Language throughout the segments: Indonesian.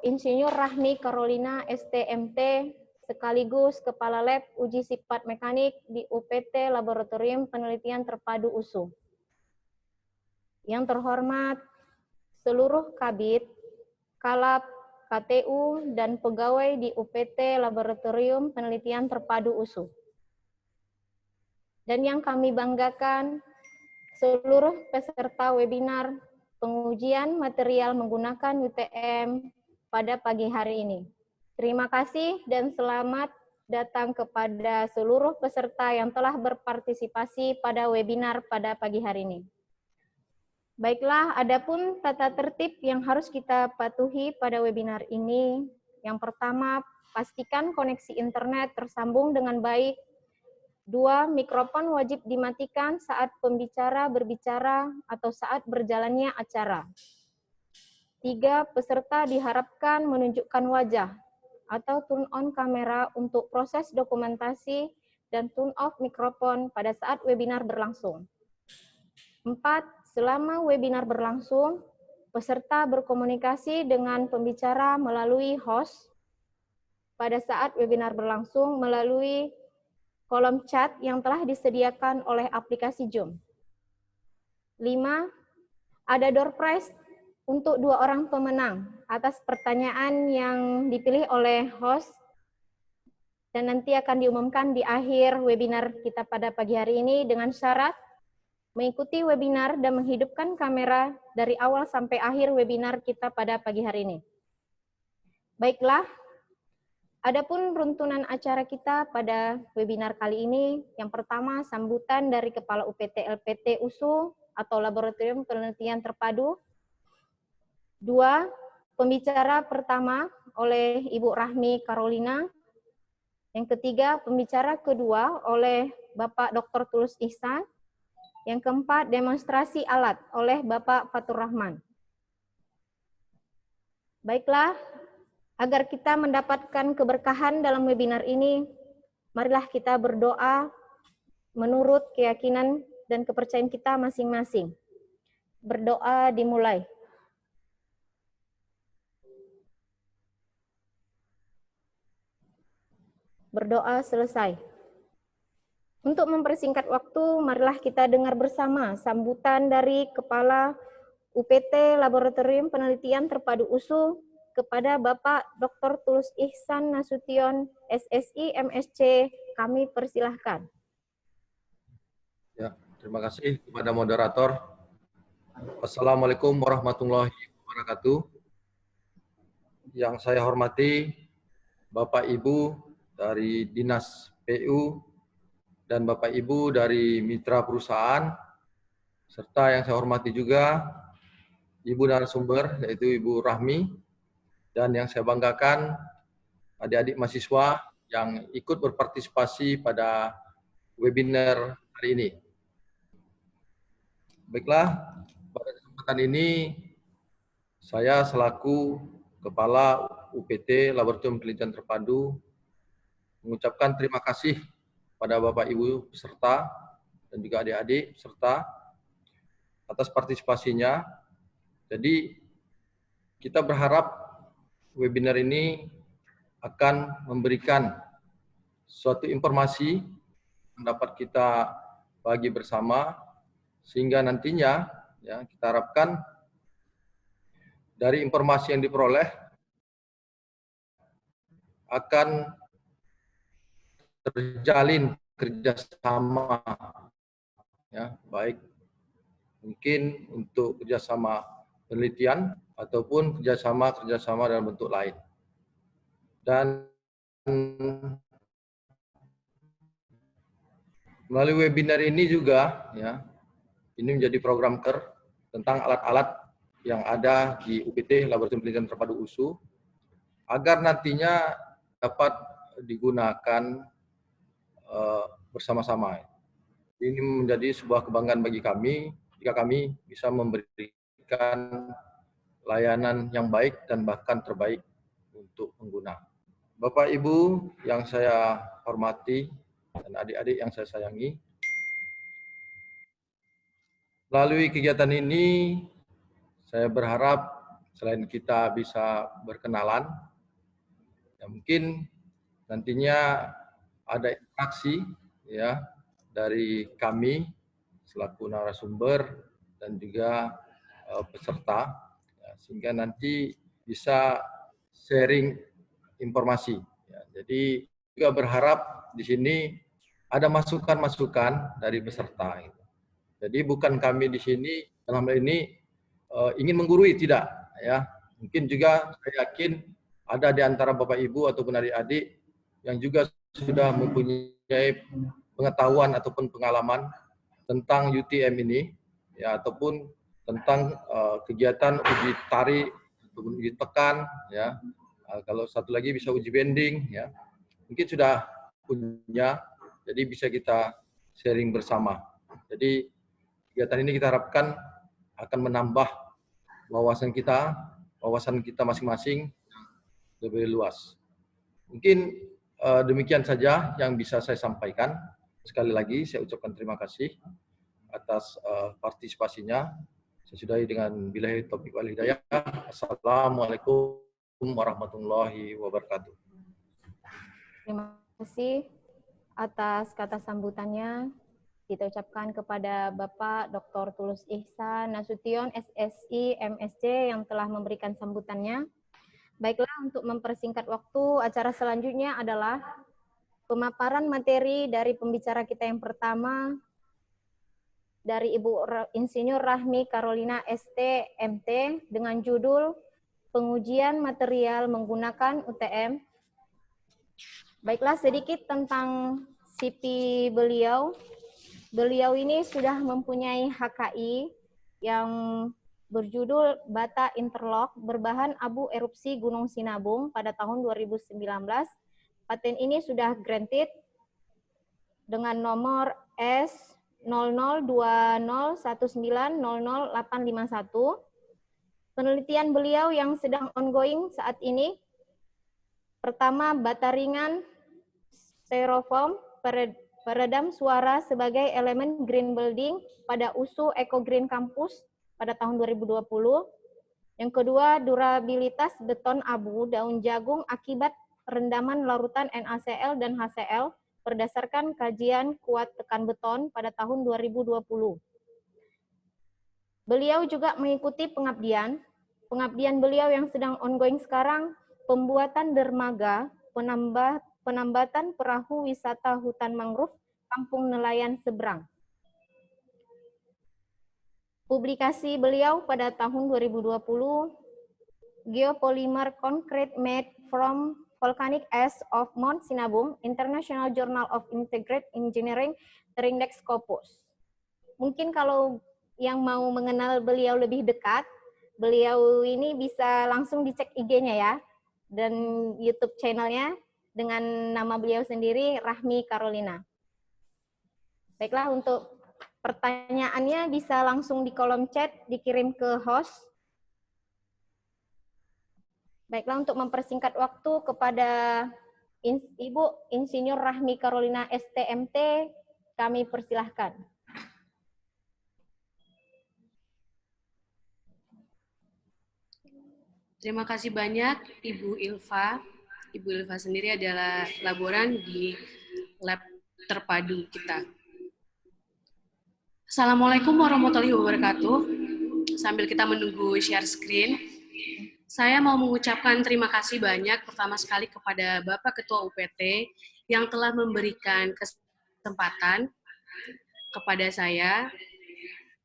Insinyur Rahmi Carolina STMT, sekaligus Kepala Lab Uji Sifat Mekanik di UPT Laboratorium Penelitian Terpadu USU. Yang terhormat seluruh Kabid, Kalab, KTU, dan pegawai di UPT Laboratorium Penelitian Terpadu USU. Dan yang kami banggakan, seluruh peserta webinar pengujian material menggunakan UTM pada pagi hari ini. Terima kasih dan selamat datang kepada seluruh peserta yang telah berpartisipasi pada webinar pada pagi hari ini. Baiklah, adapun tata tertib yang harus kita patuhi pada webinar ini. Yang pertama, pastikan koneksi internet tersambung dengan baik. 2. Mikrofon wajib dimatikan saat pembicara berbicara atau saat berjalannya acara. 3. Peserta diharapkan menunjukkan wajah atau turn on kamera untuk proses dokumentasi dan turn off mikrofon pada saat webinar berlangsung. 4. Selama webinar berlangsung, peserta berkomunikasi dengan pembicara melalui host pada saat webinar berlangsung melalui kolom chat yang telah disediakan oleh aplikasi Zoom. 5. Ada door prize untuk 2 orang pemenang atas pertanyaan yang dipilih oleh host dan nanti akan diumumkan di akhir webinar kita pada pagi hari ini dengan syarat mengikuti webinar dan menghidupkan kamera dari awal sampai akhir webinar kita pada pagi hari ini. Baiklah, adapun runtunan acara kita pada webinar kali ini, yang pertama sambutan dari Kepala UPT LPT USU atau Laboratorium Penelitian Terpadu. 2. Pembicara pertama oleh Ibu Rahmi Carolina. Yang ketiga, pembicara kedua oleh Bapak Dr. Tulus Ihsan. Yang keempat, demonstrasi alat oleh Bapak Fatur Rahman. Baiklah, agar kita mendapatkan keberkahan dalam webinar ini, marilah kita berdoa menurut keyakinan dan kepercayaan kita masing-masing. Berdoa dimulai. Berdoa selesai. Untuk mempersingkat waktu, marilah kita dengar bersama sambutan dari Kepala UPT Laboratorium Penelitian Terpadu USU kepada Bapak Dr. Tulus Ihsan Nasution, SSI MSc. Kami persilahkan. Ya, terima kasih kepada moderator. Assalamualaikum warahmatullahi wabarakatuh. Yang saya hormati Bapak Ibu dari Dinas PU dan Bapak Ibu dari mitra perusahaan, serta yang saya hormati juga Ibu narasumber, yaitu Ibu Rahmi, dan yang saya banggakan adik-adik mahasiswa yang ikut berpartisipasi pada webinar hari ini. Baiklah, pada kesempatan ini saya selaku Kepala UPT Laboratorium Penelitian Terpadu mengucapkan terima kasih pada Bapak Ibu peserta dan juga adik-adik peserta atas partisipasinya. Jadi kita berharap webinar ini akan memberikan suatu informasi yang dapat kita bagi bersama, sehingga nantinya ya, kita harapkan dari informasi yang diperoleh akan terjalin kerjasama, ya, baik mungkin untuk kerjasama penelitian ataupun kerjasama dalam bentuk lain. Dan melalui webinar ini juga, ya, ini menjadi program tentang alat-alat yang ada di UPT Laboratorium Penelitian Terpadu USU, agar nantinya dapat digunakan bersama-sama. Ini menjadi sebuah kebanggaan bagi kami jika kami bisa memberikan layanan yang baik dan bahkan terbaik untuk pengguna. Bapak Ibu yang saya hormati dan adik-adik yang saya sayangi, melalui kegiatan ini saya berharap selain kita bisa berkenalan, ya mungkin nantinya ada interaksi ya dari kami selaku narasumber dan juga peserta, ya, sehingga nanti bisa sharing informasi. Ya, jadi juga berharap di sini ada masukan-masukan dari peserta. Gitu. Jadi bukan kami di sini dalam hal ini ingin menggurui, tidak. Ya, mungkin juga saya yakin ada di antara Bapak Ibu ataupun adik-adik yang juga sudah mempunyai pengetahuan ataupun pengalaman tentang UTM ini, ya, ataupun tentang kegiatan uji tari, ataupun uji tekan, ya. Kalau satu lagi bisa uji bending, ya. Mungkin sudah punya, jadi bisa kita sharing bersama. Jadi kegiatan ini kita harapkan akan menambah wawasan kita masing-masing lebih luas. Mungkin demikian saja yang bisa saya sampaikan. Sekali lagi saya ucapkan terima kasih atas partisipasinya. Saya sudahi dengan billahi taufiq wal hidayah. Assalamualaikum warahmatullahi wabarakatuh. Terima kasih atas kata sambutannya. Kita ucapkan kepada Bapak Dr. Tulus Ihsan Nasution, SSI, MSc yang telah memberikan sambutannya. Baiklah, untuk mempersingkat waktu, acara selanjutnya adalah pemaparan materi dari pembicara kita yang pertama, dari Ibu Insinyur Rahmi Carolina ST, MT, dengan judul Pengujian Material Menggunakan UTM. Baiklah, sedikit tentang CV beliau. Beliau ini sudah mempunyai HKI yang berjudul Bata Interlock berbahan abu erupsi Gunung Sinabung pada tahun 2019. Paten ini sudah granted dengan nomor S002019000851. Penelitian beliau yang sedang ongoing saat ini, pertama, bata ringan styrofoam peredam suara sebagai elemen green building pada USU Eco Green Campus pada tahun 2020. Yang kedua, durabilitas beton abu daun jagung akibat rendaman larutan NaCl dan HCl berdasarkan kajian kuat tekan beton pada tahun 2020. Beliau juga mengikuti pengabdian beliau yang sedang ongoing sekarang, pembuatan dermaga, penambatan perahu wisata hutan mangrove Kampung Nelayan Seberang. Publikasi beliau pada tahun 2020, Geopolymer Concrete Made from Volcanic Ash of Mount Sinabung, International Journal of Integrated Engineering, Terindex Scopus. Mungkin kalau yang mau mengenal beliau lebih dekat, beliau ini bisa langsung dicek IG-nya ya, dan YouTube channelnya dengan nama beliau sendiri, Rahmi Carolina. Baiklah, untuk pertanyaannya bisa langsung di kolom chat, dikirim ke host. Baiklah, untuk mempersingkat waktu kepada Ibu Insinyur Rahmi Carolina STMT, kami persilahkan. Terima kasih banyak Ibu Ilva. Ibu Ilva sendiri adalah laboran di lab terpadu kita. Assalamualaikum warahmatullahi wabarakatuh. Sambil kita menunggu share screen, saya mau mengucapkan terima kasih banyak pertama sekali kepada Bapak Ketua UPT yang telah memberikan kesempatan kepada saya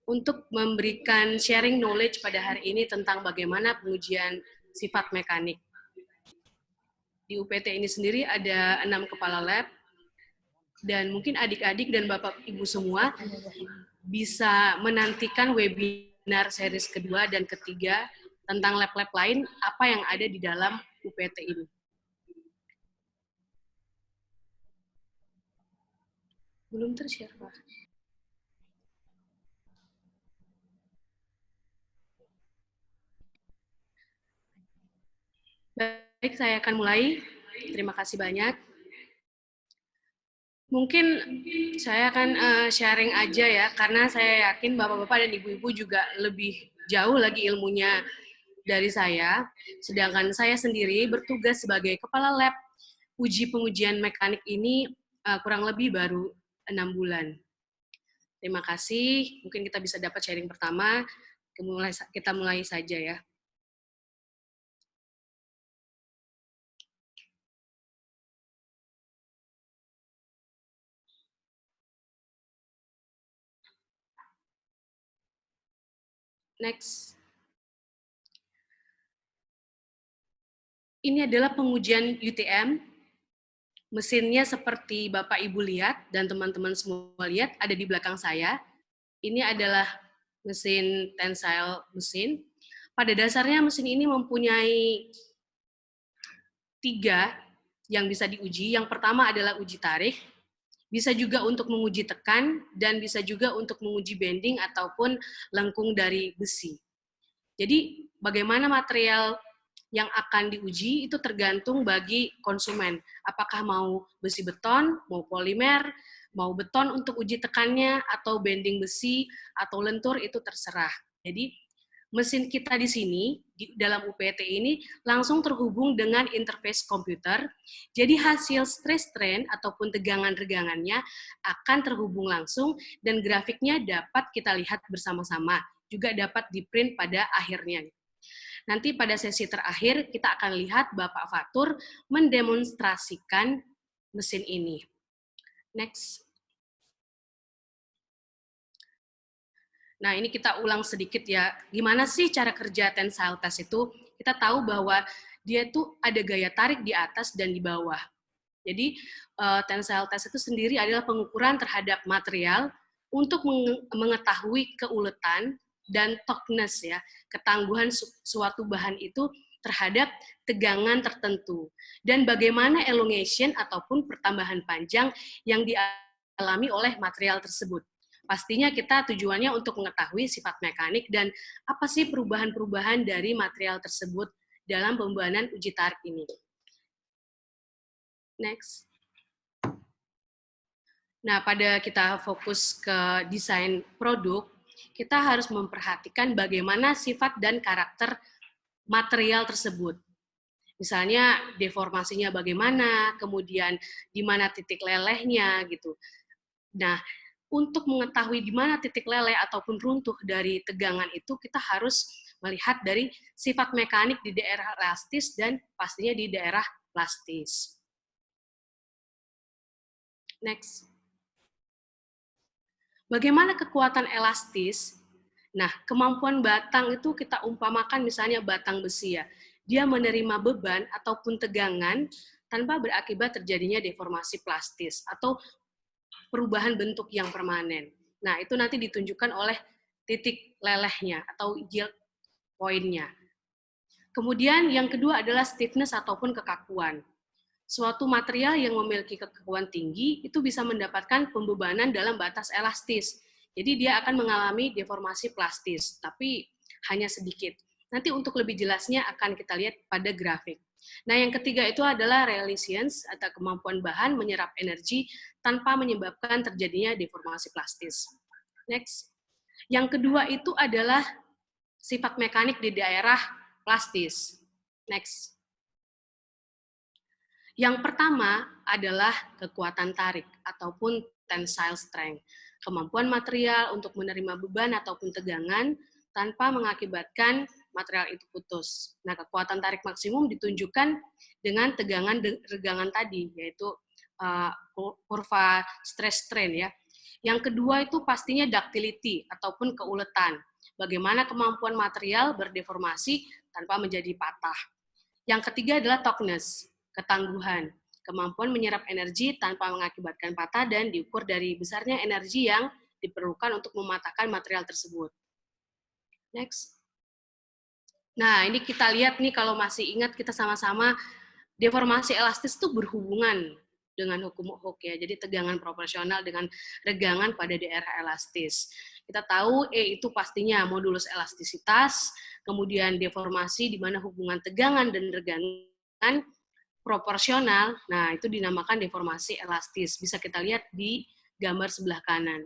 untuk memberikan sharing knowledge pada hari ini tentang bagaimana pengujian sifat mekanik. Di UPT ini sendiri ada 6 kepala lab, dan mungkin adik-adik dan Bapak Ibu semua bisa menantikan webinar series kedua dan ketiga tentang lab-lab lain apa yang ada di dalam UPT ini. Belum ter-share, Pak. Baik, saya akan mulai. Terima kasih banyak. Mungkin saya akan sharing aja ya, karena saya yakin Bapak-Bapak dan Ibu-Ibu juga lebih jauh lagi ilmunya dari saya, sedangkan saya sendiri bertugas sebagai Kepala Lab uji pengujian mekanik ini kurang lebih baru 6 bulan. Terima kasih, mungkin kita bisa dapat sharing pertama, kita mulai saja ya. Next. Ini adalah pengujian UTM. Mesinnya seperti Bapak Ibu lihat dan teman-teman semua lihat ada di belakang saya. Ini adalah mesin tensile mesin. Pada dasarnya mesin ini mempunyai 3 yang bisa diuji. Yang pertama adalah uji tarik, bisa juga untuk menguji tekan, dan bisa juga untuk menguji bending ataupun lengkung dari besi. Jadi bagaimana material yang akan diuji itu tergantung bagi konsumen. Apakah mau besi beton, mau polimer, mau beton untuk uji tekannya, atau bending besi, atau lentur, itu terserah. Jadi mesin kita di sini, di dalam UPT ini, langsung terhubung dengan interface komputer. Jadi hasil stress strain ataupun tegangan-regangannya akan terhubung langsung, dan grafiknya dapat kita lihat bersama-sama. Juga dapat di-print pada akhirnya. Nanti pada sesi terakhir, kita akan lihat Bapak Fatur mendemonstrasikan mesin ini. Next. Nah, ini kita ulang sedikit ya. Gimana sih cara kerja tensile test itu? Kita tahu bahwa dia tuh ada gaya tarik di atas dan di bawah. Jadi, tensile test itu sendiri adalah pengukuran terhadap material untuk mengetahui keuletan dan toughness ya, ketangguhan suatu bahan itu terhadap tegangan tertentu, dan bagaimana elongation ataupun pertambahan panjang yang dialami oleh material tersebut. Pastinya kita tujuannya untuk mengetahui sifat mekanik dan apa sih perubahan-perubahan dari material tersebut dalam pembuatan uji tarik ini. Next. Nah, pada kita fokus ke desain produk, kita harus memperhatikan bagaimana sifat dan karakter material tersebut. Misalnya deformasinya bagaimana, kemudian di mana titik lelehnya gitu. Nah, untuk mengetahui di mana titik leleh ataupun runtuh dari tegangan itu, kita harus melihat dari sifat mekanik di daerah elastis dan pastinya di daerah plastis. Next. Bagaimana kekuatan elastis? Nah, kemampuan batang itu kita umpamakan misalnya batang besi ya. Dia menerima beban ataupun tegangan tanpa berakibat terjadinya deformasi plastis atau perubahan bentuk yang permanen. Nah, itu nanti ditunjukkan oleh titik lelehnya atau yield point-nya. Kemudian yang kedua adalah stiffness ataupun kekakuan. Suatu material yang memiliki kekakuan tinggi itu bisa mendapatkan pembebanan dalam batas elastis. Jadi dia akan mengalami deformasi plastis, tapi hanya sedikit. Nanti untuk lebih jelasnya akan kita lihat pada grafik. Nah, yang ketiga itu adalah resilience atau kemampuan bahan menyerap energi tanpa menyebabkan terjadinya deformasi plastis. Next. Yang kedua itu adalah sifat mekanik di daerah plastis. Next. Yang pertama adalah kekuatan tarik ataupun tensile strength. Kemampuan material untuk menerima beban ataupun tegangan tanpa mengakibatkan material itu putus. Nah, kekuatan tarik maksimum ditunjukkan dengan tegangan regangan tadi, yaitu kurva stress strain ya. Yang kedua itu pastinya ductility ataupun keuletan. Bagaimana kemampuan material berdeformasi tanpa menjadi patah. Yang ketiga adalah toughness, ketangguhan, kemampuan menyerap energi tanpa mengakibatkan patah dan diukur dari besarnya energi yang diperlukan untuk mematahkan material tersebut. Next. Nah, ini kita lihat nih kalau masih ingat kita sama-sama deformasi elastis itu berhubungan dengan hukum Hooke ya. Jadi tegangan proporsional dengan regangan pada daerah elastis. Kita tahu E itu pastinya modulus elastisitas, kemudian deformasi di mana hubungan tegangan dan regangan proporsional. Nah, itu dinamakan deformasi elastis. Bisa kita lihat di gambar sebelah kanan.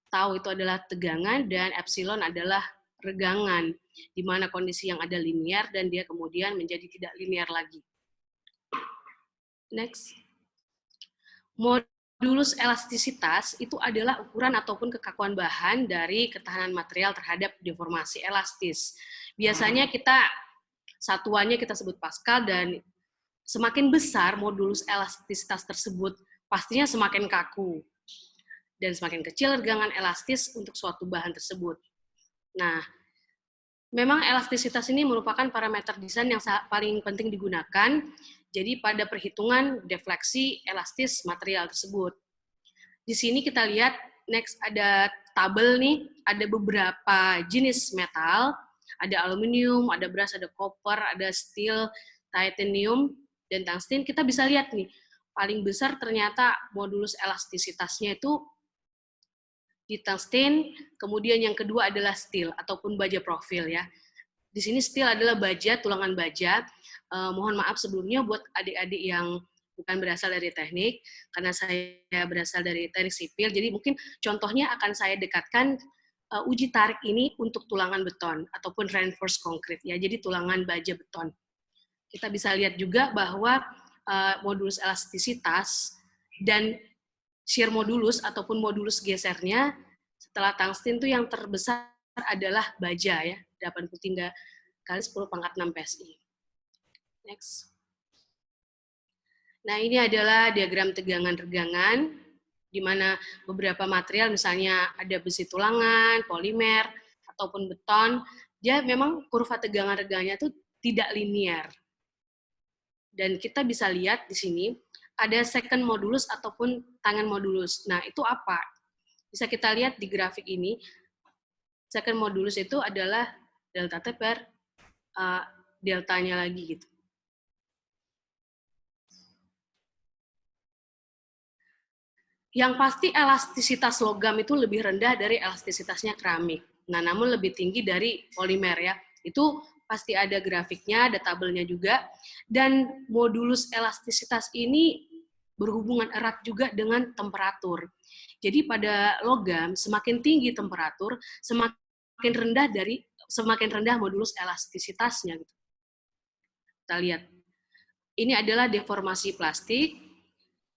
Tau itu adalah tegangan dan epsilon adalah regangan, di mana kondisi yang ada linear dan dia kemudian menjadi tidak linear lagi. Next. Modulus elastisitas itu adalah ukuran ataupun kekakuan bahan dari ketahanan material terhadap deformasi elastis. Biasanya satuannya kita sebut Pascal, dan semakin besar modulus elastisitas tersebut, pastinya semakin kaku. Dan semakin kecil regangan elastis untuk suatu bahan tersebut. Nah, memang elastisitas ini merupakan parameter desain yang paling penting digunakan, jadi pada perhitungan defleksi elastis material tersebut. Di sini kita lihat, next ada tabel nih, ada beberapa jenis metal, ada aluminium, ada brass, ada copper, ada steel, titanium, dan tungsten. Kita bisa lihat nih, paling besar ternyata modulus elastisitasnya itu di tungsten, kemudian yang kedua adalah steel ataupun baja profil ya. Di sini steel adalah baja, tulangan baja. Mohon maaf sebelumnya buat adik-adik yang bukan berasal dari teknik, karena saya berasal dari teknik sipil, jadi mungkin contohnya akan saya dekatkan uji tarik ini untuk tulangan beton ataupun reinforced concrete ya, jadi tulangan baja beton. Kita bisa lihat juga bahwa modulus elastisitas dan shear modulus ataupun modulus gesernya setelah tungsten itu yang terbesar adalah baja ya, 83 kali 10 pangkat 6 PSI. Next. Nah, ini adalah diagram tegangan regangan di mana beberapa material misalnya ada besi tulangan, polimer ataupun beton, dia memang kurva tegangan regangannya itu tidak linear. Dan kita bisa lihat di sini ada second modulus ataupun tangan modulus. Nah, itu apa? Bisa kita lihat di grafik ini, second modulus itu adalah delta T per deltanya lagi gitu. Yang pasti elastisitas logam itu lebih rendah dari elastisitasnya keramik. Nah, namun lebih tinggi dari polimer ya. Itu pasti ada grafiknya, ada tabelnya juga. Dan modulus elastisitas ini berhubungan erat juga dengan temperatur. Jadi pada logam semakin tinggi temperatur, semakin rendah modulus elastisitasnya. Kita lihat. Ini adalah deformasi plastik.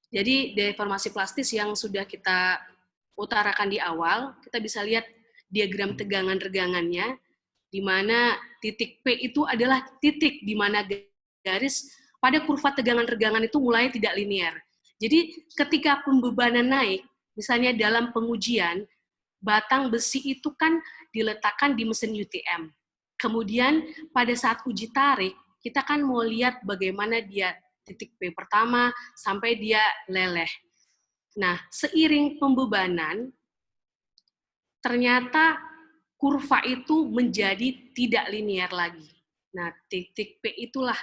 Jadi deformasi plastis yang sudah kita utarakan di awal, kita bisa lihat diagram tegangan regangannya, di mana titik P itu adalah titik di mana garis pada kurva tegangan regangan itu mulai tidak linear. Jadi ketika pembebanan naik, misalnya dalam pengujian, batang besi itu kan diletakkan di mesin UTM. Kemudian pada saat uji tarik, kita kan mau lihat bagaimana dia titik P pertama sampai dia leleh. Nah, seiring pembebanan, ternyata kurva itu menjadi tidak linear lagi. Nah, titik P itulah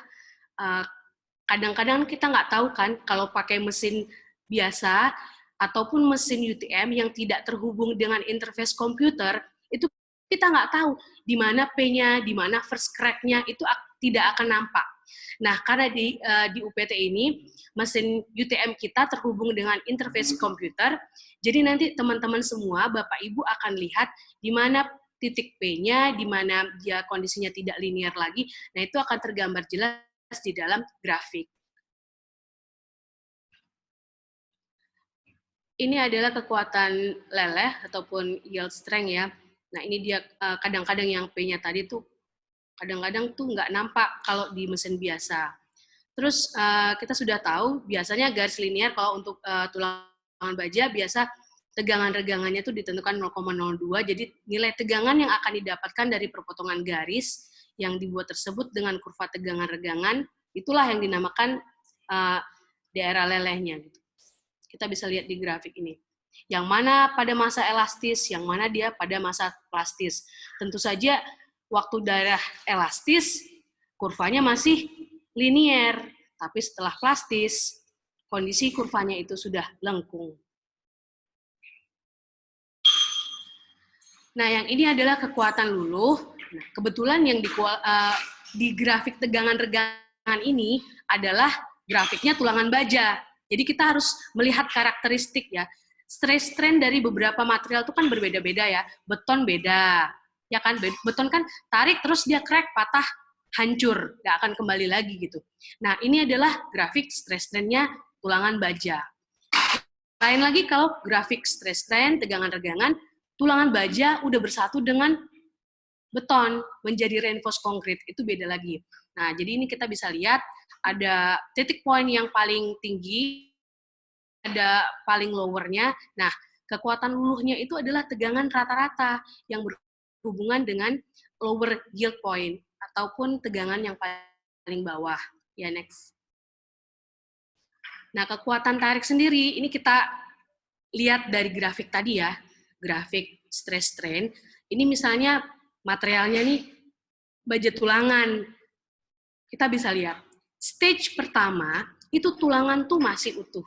kadang-kadang kita nggak tahu kan kalau pakai mesin biasa ataupun mesin UTM yang tidak terhubung dengan interface komputer, itu kita nggak tahu di mana P-nya, di mana first crack-nya, itu tidak akan nampak. Nah, karena di UPT ini, mesin UTM kita terhubung dengan interface komputer, jadi nanti teman-teman semua, Bapak Ibu akan lihat di mana titik P-nya, di mana dia kondisinya tidak linear lagi, nah itu akan tergambar jelas di dalam grafik. Ini adalah kekuatan leleh ataupun yield strength ya. Nah, ini dia kadang-kadang yang P-nya tadi tuh kadang-kadang tuh nggak nampak kalau di mesin biasa. Terus kita sudah tahu biasanya garis linear kalau untuk tulangan baja biasa tegangan regangannya itu ditentukan 0,02. Jadi nilai tegangan yang akan didapatkan dari perpotongan garis yang dibuat tersebut dengan kurva tegangan regangan itulah yang dinamakan daerah lelehnya. Kita bisa lihat di grafik ini. Yang mana pada masa elastis, yang mana dia pada masa plastis. Tentu saja waktu daerah elastis, kurvanya masih linear. Tapi setelah plastis, kondisi kurvanya itu sudah lengkung. Nah, yang ini adalah kekuatan luluh. Nah, kebetulan yang di grafik tegangan regangan ini adalah grafiknya tulangan baja. Jadi kita harus melihat karakteristik ya. Stress strain dari beberapa material itu kan berbeda-beda ya. Beton beda, Ya kan, beton kan tarik terus dia crack, patah, hancur, nggak akan kembali lagi gitu. Nah, ini adalah grafik stress strain-nya tulangan baja. Lain lagi kalau grafik stress strain, tegangan-regangan, tulangan baja udah bersatu dengan beton menjadi reinforced concrete, itu beda lagi. Nah, jadi ini kita bisa lihat ada titik poin yang paling tinggi, ada paling lowernya. Nah, kekuatan luluhnya itu adalah tegangan rata-rata yang berhubungan dengan lower yield point ataupun tegangan yang paling bawah. Ya, next. Nah, kekuatan tarik sendiri ini kita lihat dari grafik tadi ya, grafik stress strain. Ini misalnya materialnya nih baja tulangan. Kita bisa lihat, stage pertama itu tulangan tuh masih utuh.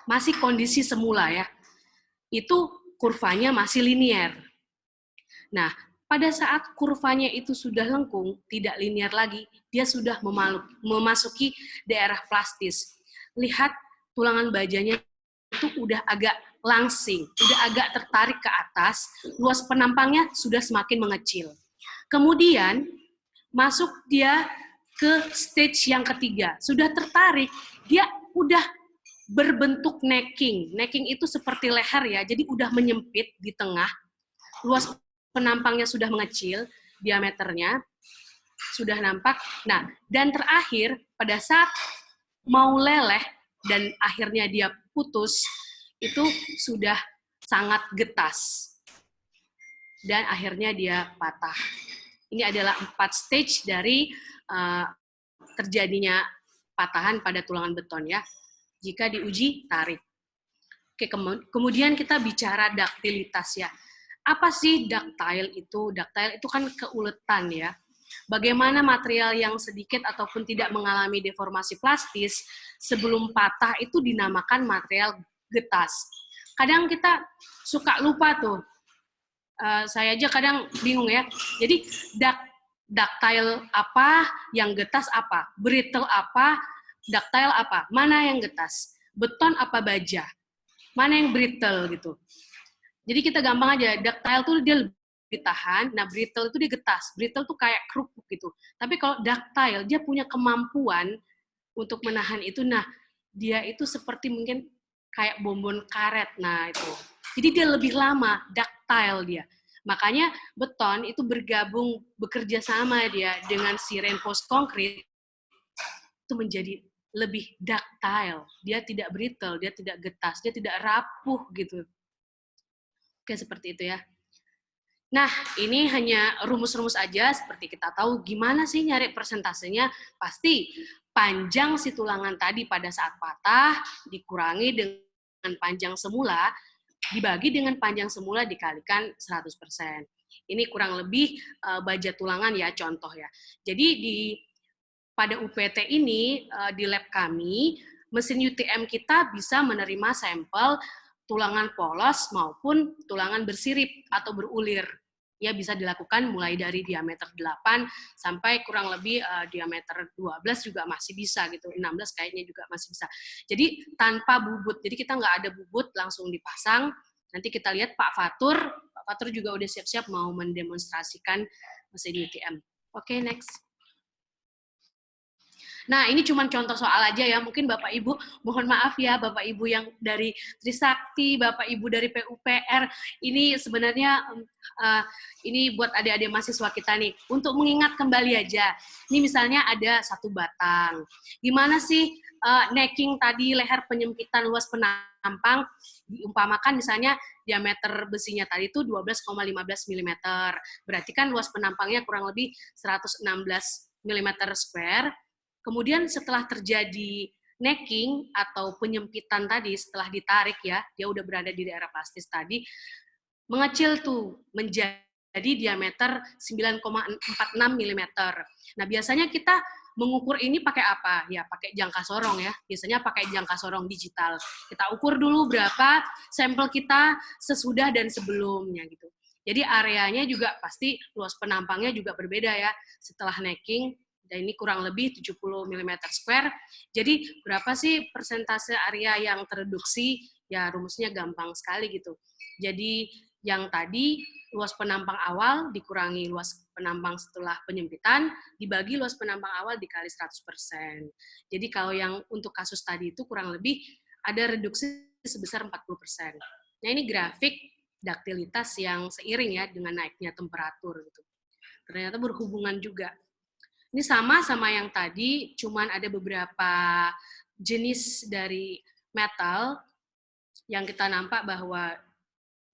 Masih kondisi semula ya. Itu kurvanya masih linier. Nah, pada saat kurvanya itu sudah lengkung, tidak linier lagi, dia sudah memasuki daerah plastis. Lihat tulangan bajanya itu udah agak langsing, udah agak tertarik ke atas, luas penampangnya sudah semakin mengecil. Kemudian masuk dia ke stage yang ketiga, sudah tertarik, dia udah berbentuk necking. Necking itu seperti leher ya, jadi udah menyempit di tengah, luas penampangnya sudah mengecil, diameternya sudah nampak. Nah, dan terakhir pada saat mau leleh dan akhirnya dia putus, itu sudah sangat getas. Dan akhirnya dia patah. Ini adalah 4 stage dari terjadinya patahan pada tulangan beton ya. Jika diuji tarik. Oke, kemudian kita bicara duktilitas ya. Apa sih ductile itu? Ductile itu kan keuletan ya. Bagaimana material yang sedikit ataupun tidak mengalami deformasi plastis sebelum patah itu dinamakan material getas. Kadang kita suka lupa tuh. Saya aja kadang bingung ya. Jadi ductile apa, yang getas apa, brittle apa, ductile apa, mana yang getas, beton apa baja, mana yang brittle gitu. Jadi kita gampang aja, ductile tuh dia lebih tahan, nah brittle itu dia getas, brittle tuh kayak kerupuk gitu. Tapi kalau ductile dia punya kemampuan untuk menahan itu, nah dia itu seperti mungkin kayak bonbon karet, nah itu. Jadi dia lebih lama, ductile dia. Makanya beton itu bergabung, bekerja sama dia dengan si reinforced concrete, itu menjadi lebih ductile. Dia tidak brittle, dia tidak getas, dia tidak rapuh gitu. Oke, seperti itu ya. Nah, ini hanya rumus-rumus aja, seperti kita tahu gimana sih nyari persentasenya. Pasti panjang si tulangan tadi pada saat patah, dikurangi dengan panjang semula, dibagi dengan panjang semula dikalikan 100%. Ini kurang lebih baja tulangan ya, contoh ya. Jadi pada UPT ini, di lab kami, mesin UTM kita bisa menerima sampel tulangan polos maupun tulangan bersirip atau berulir. Ya, bisa dilakukan mulai dari diameter 8 sampai kurang lebih diameter 12 juga masih bisa gitu. 16 kayaknya juga masih bisa. Jadi tanpa bubut. Jadi kita nggak ada bubut, langsung dipasang. Nanti kita lihat Pak Fatur juga udah siap-siap mau mendemonstrasikan mesin UTM. Oke, next. Nah, ini cuma contoh soal aja ya. Mungkin Bapak Ibu, mohon maaf ya Bapak Ibu yang dari Trisakti, Bapak Ibu dari PUPR, ini sebenarnya ini buat adik-adik mahasiswa kita nih. Untuk mengingat kembali aja. Ini misalnya ada satu batang. Gimana sih necking tadi, leher penyempitan luas penampang, diumpamakan misalnya diameter besinya tadi itu 12,15 mm. Berarti kan luas penampangnya kurang lebih 116 mm square. Kemudian setelah terjadi necking atau penyempitan tadi, setelah ditarik ya, dia udah berada di daerah plastis tadi, mengecil tuh menjadi diameter 9,46 mm. Nah, biasanya kita mengukur ini pakai apa? Ya, pakai jangka sorong ya. Biasanya pakai jangka sorong digital. Kita ukur dulu berapa sampel kita sesudah dan sebelumnya gitu. Jadi areanya juga pasti luas penampangnya juga berbeda ya. Setelah necking, dan ini kurang lebih 70 mm square. Jadi berapa sih persentase area yang tereduksi? Ya rumusnya gampang sekali gitu. Jadi Yang tadi luas penampang awal dikurangi luas penampang setelah penyempitan, dibagi luas penampang awal dikali 100%. Jadi kalau yang untuk kasus tadi itu kurang lebih ada reduksi sebesar 40%. Nah ini grafik daktilitas yang seiring ya dengan naiknya temperatur gitu. Ternyata berhubungan juga. Ini sama yang tadi, cuman ada beberapa jenis dari metal yang kita nampak bahwa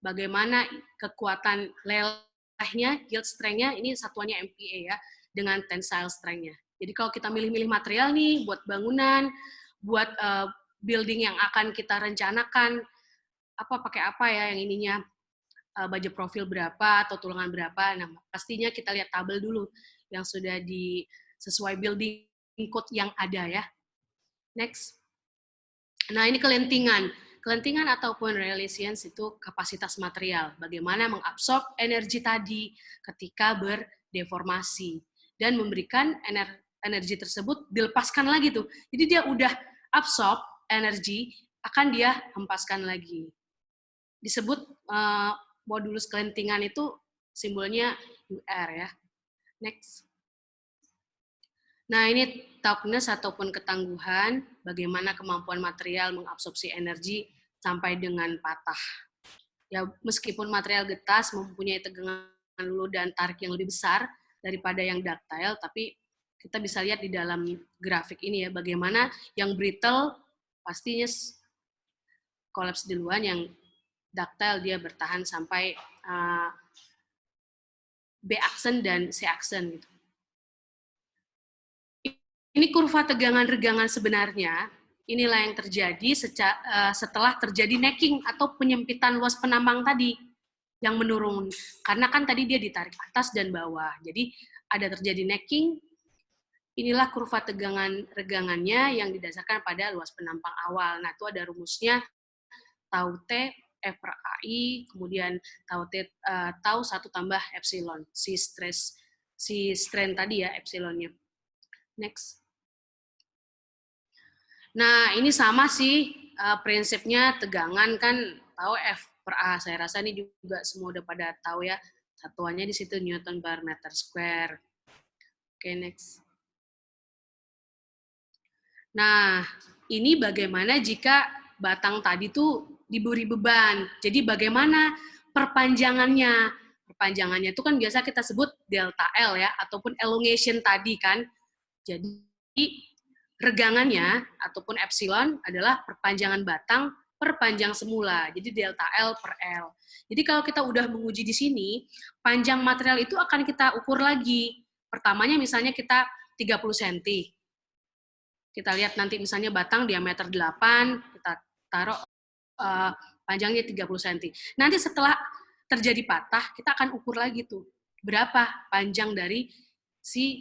bagaimana kekuatan lelehnya, yield strength-nya, ini satuannya MPa ya, dengan tensile strength-nya. Jadi kalau kita milih-milih material nih, buat bangunan, buat building yang akan kita rencanakan, pakai apa ya yang ininya, baja profil berapa, atau tulangan berapa, nah pastinya kita lihat tabel dulu, yang sudah sesuai building code yang ada ya. Next. Nah ini kelentingan. Kelentingan ataupun resilience itu kapasitas material, bagaimana mengabsorb energi tadi ketika berdeformasi dan memberikan energi tersebut dilepaskan lagi tuh. Jadi dia udah absorb energi, akan dia hempaskan lagi. Disebut modulus kelentingan itu simbolnya UR ya. Next. Nah ini toughness ataupun ketangguhan, bagaimana kemampuan material mengabsorpsi energi sampai dengan patah. Ya, meskipun material getas mempunyai tegangan luluh dan tarik yang lebih besar daripada yang ductile, tapi kita bisa lihat di dalam grafik ini ya, bagaimana yang brittle pastinya kolaps duluan, yang ductile dia bertahan sampai B-aksen dan C-aksen gitu. Ini kurva tegangan regangan sebenarnya. Inilah yang terjadi setelah terjadi necking atau penyempitan luas penambang tadi yang menurun. Karena kan tadi dia ditarik atas dan bawah. Jadi ada terjadi necking. Inilah kurva tegangan regangannya yang didasarkan pada luas penampang awal. Nah, itu ada rumusnya tau T F per AI, kemudian tau T tau 1 tambah epsilon. Si strain tadi ya epsilonnya. Next. Nah, ini sama sih prinsipnya tegangan kan tahu F per A. Saya rasa ini juga semua udah pada tahu ya. Satuannya di situ Newton per meter square. Oke, next. Nah, ini bagaimana jika batang tadi tuh diberi beban. Jadi bagaimana perpanjangannya? Perpanjangannya itu kan biasa kita sebut delta L ya, ataupun elongation tadi kan. Jadi regangannya ataupun epsilon adalah perpanjangan batang per panjang semula. Jadi delta L per L. Jadi kalau kita udah menguji di sini, panjang material itu akan kita ukur lagi. Pertamanya misalnya kita 30 cm. Kita lihat nanti misalnya batang diameter 8, kita taruh panjangnya 30 cm. Nanti setelah terjadi patah, kita akan ukur lagi tuh. Berapa panjang dari si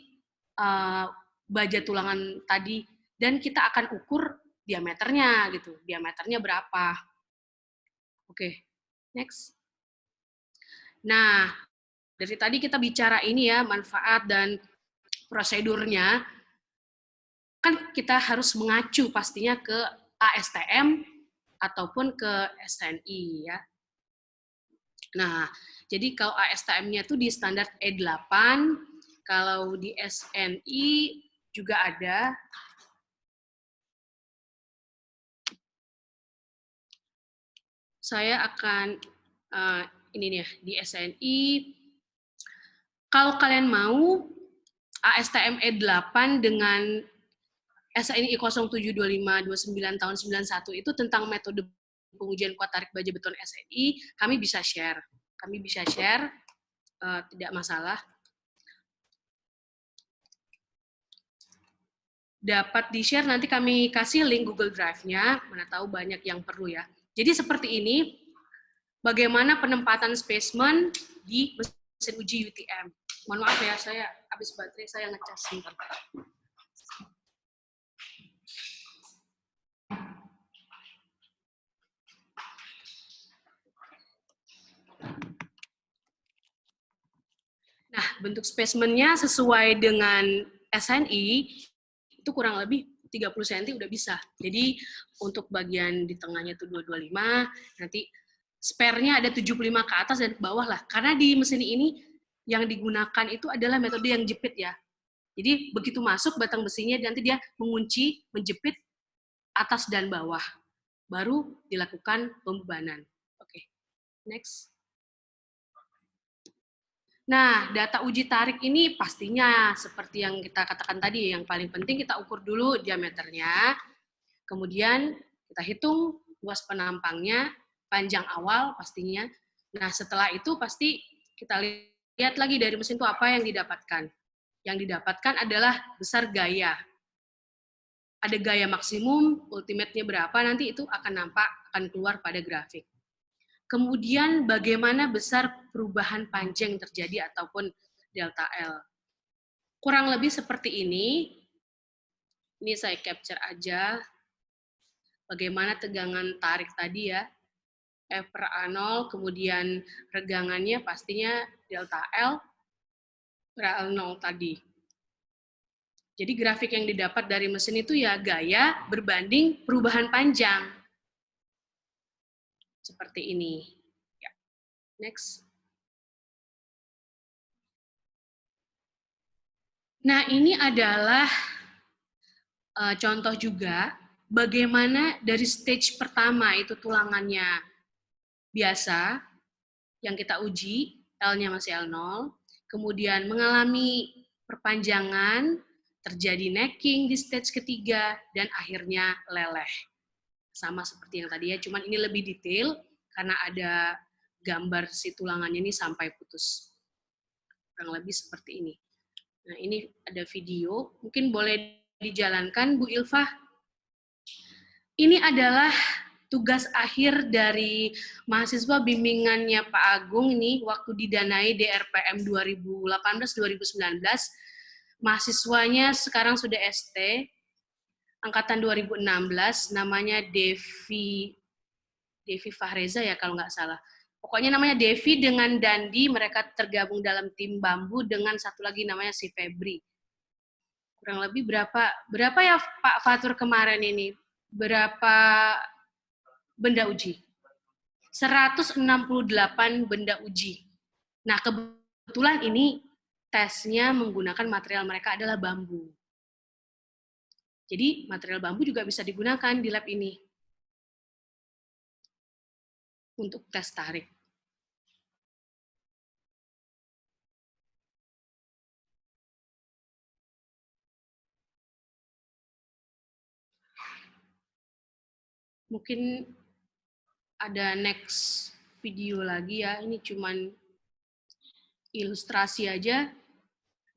baja tulangan tadi, dan kita akan ukur diameternya gitu. Diameternya berapa? Oke, next. Nah, dari tadi kita bicara ini ya, manfaat dan prosedurnya, kan kita harus mengacu pastinya ke ASTM ataupun ke SNI ya. Nah, jadi kalau ASTM-nya itu di standar E8, kalau di SNI juga ada. Saya akan ini nih di SNI. Kalau kalian mau ASTM E8 dengan SNI 072529 tahun 91 itu tentang metode pengujian kuat tarik baja beton SNI, kami bisa share. Kami bisa share, tidak masalah. Dapat di-share, nanti kami kasih link Google Drive-nya, mana tahu banyak yang perlu ya. Jadi seperti ini, bagaimana penempatan spesimen di mesin uji UTM. Mohon maaf ya, saya habis baterai, saya ngecas sebentar. Nah, bentuk spesimennya sesuai dengan SNI, itu kurang lebih 30 cm udah bisa. Jadi untuk bagian di tengahnya itu 225, nanti spare-nya ada 75 ke atas dan ke bawah lah. Karena di mesin ini yang digunakan itu adalah metode yang jepit ya. Jadi begitu masuk batang besinya nanti dia mengunci, menjepit atas dan bawah. Baru dilakukan pembebanan. Oke, next. Nah, data uji tarik ini pastinya seperti yang kita katakan tadi, yang paling penting kita ukur dulu diameternya, kemudian kita hitung luas penampangnya, panjang awal pastinya. Nah, setelah itu pasti kita lihat lagi dari mesin itu apa yang didapatkan. Yang didapatkan adalah besar gaya. Ada gaya maksimum, ultimate-nya berapa, nanti itu akan nampak, akan keluar pada grafik. Kemudian bagaimana besar perubahan panjang yang terjadi ataupun delta L. Kurang lebih seperti ini. Ini saya capture aja. Bagaimana tegangan tarik tadi ya. F per A0, kemudian regangannya pastinya delta L per L0 tadi. Jadi grafik yang didapat dari mesin itu ya gaya berbanding perubahan panjang. Seperti ini. Ya. Next. Nah, ini adalah contoh juga bagaimana dari stage pertama itu tulangannya biasa, yang kita uji, L-nya masih L0, kemudian mengalami perpanjangan, terjadi necking di stage ketiga, dan akhirnya leleh. Sama seperti yang tadi ya, cuman ini lebih detail, karena ada gambar si tulangannya ini sampai putus. Kurang lebih seperti ini. Nah, ini ada video, mungkin boleh dijalankan, Bu Ilva. Ini adalah tugas akhir dari mahasiswa bimbingannya Pak Agung ini waktu didanai DRPM 2018-2019. Mahasiswanya sekarang sudah ST, angkatan 2016, namanya Devi Fahreza ya kalau nggak salah. Pokoknya namanya Devi dengan Dandi, mereka tergabung dalam tim bambu dengan satu lagi namanya si Febri. Kurang lebih berapa ya Pak Fatur kemarin ini? Berapa benda uji? 168 benda uji. Nah, kebetulan ini tesnya menggunakan material mereka adalah bambu. Jadi, material bambu juga bisa digunakan di lab ini untuk tes tarik. Mungkin ada next video lagi ya, ini cuman ilustrasi aja,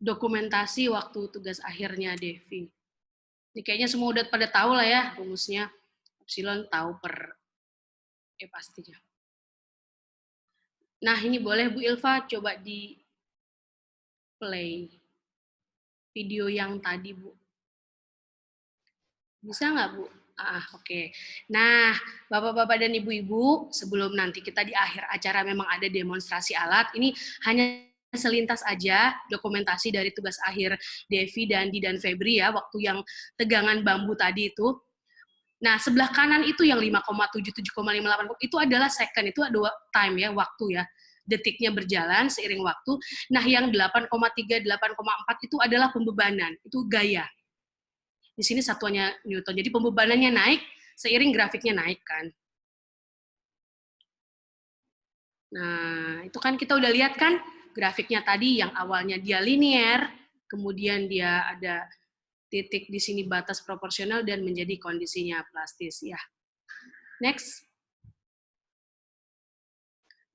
dokumentasi waktu tugas akhirnya Devi. Ini kayaknya semua udah pada tahu lah ya rumusnya, epsilon tahu per E pastinya. Nah ini boleh Bu Ilva coba di play video yang tadi Bu. Bisa nggak Bu? Oke. Nah, Bapak-Bapak dan Ibu-Ibu, sebelum nanti kita di akhir acara memang ada demonstrasi alat, ini hanya selintas aja dokumentasi dari tugas akhir Devi, Dandi, dan Febri ya, waktu yang tegangan bambu tadi itu. Nah, sebelah kanan itu yang 5,7, 7,58, itu adalah second, itu ada time ya, waktu ya. Detiknya berjalan seiring waktu. Nah, yang 8,3, 8,4 itu adalah pembebanan, itu gaya. Di sini satuannya Newton. Jadi pembebanannya naik, seiring grafiknya naik kan. Nah, itu kan kita udah lihat kan grafiknya tadi yang awalnya dia linear, kemudian dia ada titik di sini batas proporsional dan menjadi kondisinya plastis ya. Next.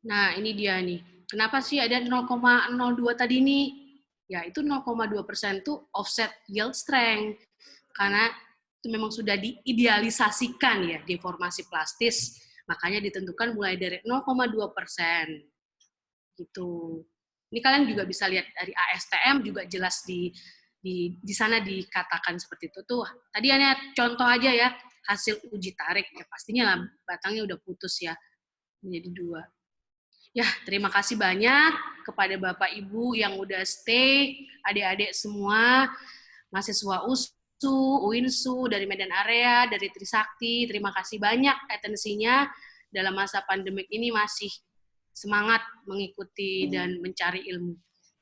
Nah, ini dia nih. Kenapa sih ada 0,02 tadi nih? Ya, itu 0,2% tuh offset yield strength. Karena itu memang sudah diidealisasikan ya, deformasi plastis. Makanya ditentukan mulai dari 0,2%. Gitu. Ini kalian juga bisa lihat dari ASTM juga jelas di sana dikatakan seperti itu tuh. Tadi hanya contoh aja ya, hasil uji tarik ya pastinya lah batangnya udah putus ya menjadi 2. Ya, terima kasih banyak kepada Bapak Ibu yang udah stay, adik-adik semua, mahasiswa UINSU, dari Medan Area, dari Trisakti. Terima kasih banyak atensinya dalam masa pandemik ini masih semangat mengikuti dan mencari ilmu.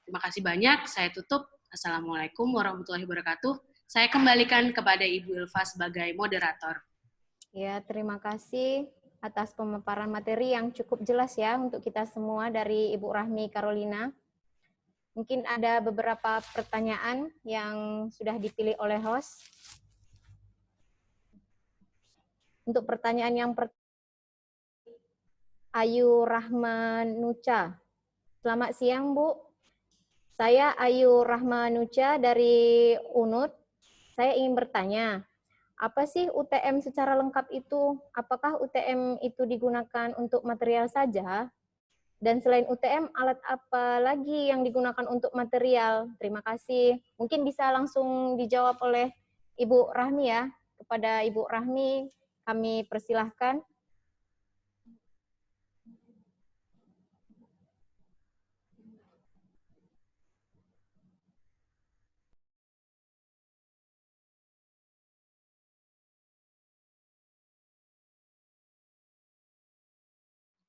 Terima kasih banyak, saya tutup. Assalamualaikum warahmatullahi wabarakatuh. Saya kembalikan kepada Ibu Ilva sebagai moderator. Ya, terima kasih atas pemaparan materi yang cukup jelas ya untuk kita semua dari Ibu Rahmi Carolina. Mungkin ada beberapa pertanyaan yang sudah dipilih oleh host. Untuk pertanyaan yang pertama, Ayu Rahmanuca. Selamat siang, Bu. Saya Ayu Rahmanuca dari UNUD. Saya ingin bertanya, apa sih UTM secara lengkap itu? Apakah UTM itu digunakan untuk material saja? Dan selain UTM, alat apa lagi yang digunakan untuk material? Terima kasih. Mungkin bisa langsung dijawab oleh Ibu Rahmi ya. Kepada Ibu Rahmi, kami persilahkan.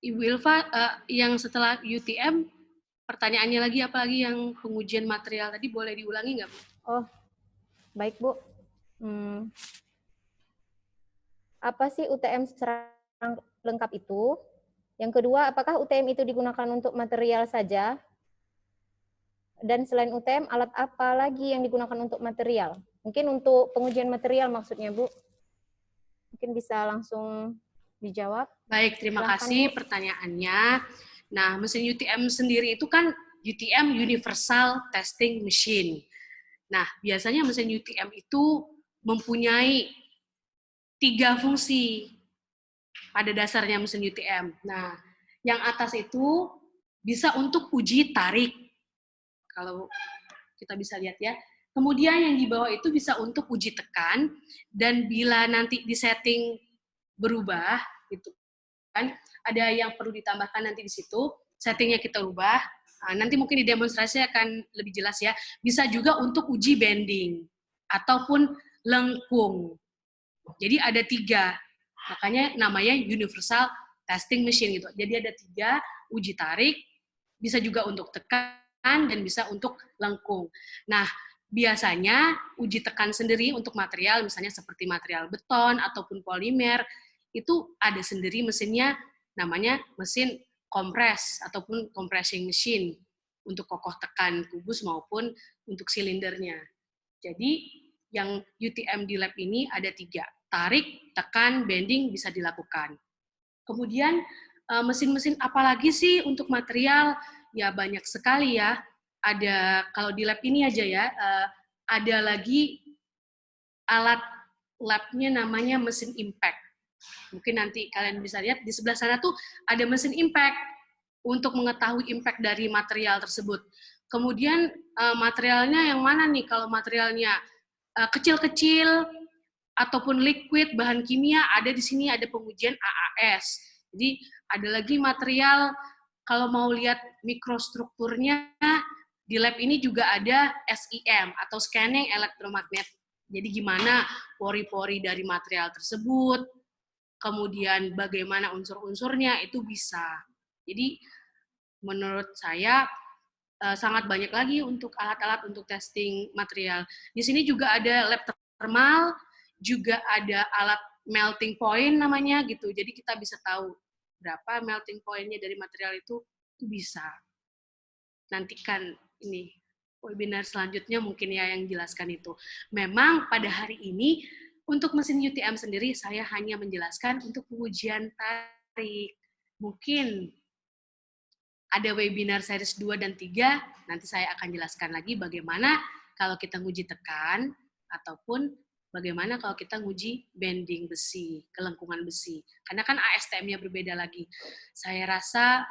Ibu Ilva, yang setelah UTM, pertanyaannya lagi apa lagi yang pengujian material tadi boleh diulangi nggak, Bu? Oh, baik Bu. Apa sih UTM secara lengkap itu? Yang kedua, apakah UTM itu digunakan untuk material saja? Dan selain UTM, alat apa lagi yang digunakan untuk material? Mungkin untuk pengujian material maksudnya, Bu. Mungkin bisa langsung dijawab. Baik, terima Silahkan, kasih Bu. pertanyaannya. Nah, mesin UTM sendiri itu kan UTM Universal Testing Machine. Nah, biasanya mesin UTM itu mempunyai 3 fungsi pada dasarnya mesin UTM. Nah, yang atas itu bisa untuk uji tarik. Kalau kita bisa lihat ya. Kemudian yang di bawah itu bisa untuk uji tekan, dan bila nanti di setting berubah, gitu kan, ada yang perlu ditambahkan nanti di situ, settingnya kita ubah, nanti mungkin di demonstrasi akan lebih jelas ya, bisa juga untuk uji bending, ataupun lengkung. Jadi ada 3, makanya namanya Universal Testing Machine gitu. Jadi ada 3, uji tarik, bisa juga untuk tekan, dan bisa untuk lengkung. Nah, biasanya uji tekan sendiri untuk material, misalnya seperti material beton ataupun polimer, itu ada sendiri mesinnya, namanya mesin kompres ataupun compressing machine untuk kokoh tekan kubus maupun untuk silindernya. Jadi yang UTM di lab ini ada 3, tarik, tekan, bending bisa dilakukan. Kemudian mesin-mesin apa lagi sih untuk material? Ya banyak sekali ya. Ada, kalau di lab ini aja ya, ada lagi alat labnya namanya mesin impact. Mungkin nanti kalian bisa lihat di sebelah sana tuh ada mesin impact untuk mengetahui impact dari material tersebut. Kemudian materialnya yang mana nih? Kalau materialnya kecil-kecil ataupun liquid, bahan kimia, ada di sini ada pengujian AAS. Jadi ada lagi material, kalau mau lihat mikrostrukturnya, di lab ini juga ada SEM atau Scanning Electromagnet. Jadi gimana pori-pori dari material tersebut, kemudian bagaimana unsur-unsurnya, itu bisa. Jadi menurut saya sangat banyak lagi untuk alat-alat untuk testing material. Di sini juga ada lab thermal, juga ada alat melting point namanya gitu. Jadi kita bisa tahu berapa melting point-nya dari material itu bisa. Nantikan ini webinar selanjutnya mungkin ya yang jelaskan itu. Memang pada hari ini untuk mesin UTM sendiri saya hanya menjelaskan untuk pengujian tarik. Mungkin ada webinar series 2 dan 3, nanti saya akan jelaskan lagi bagaimana kalau kita nguji tekan, ataupun bagaimana kalau kita nguji bending besi, kelengkungan besi. Karena kan ASTM-nya berbeda lagi. Saya rasa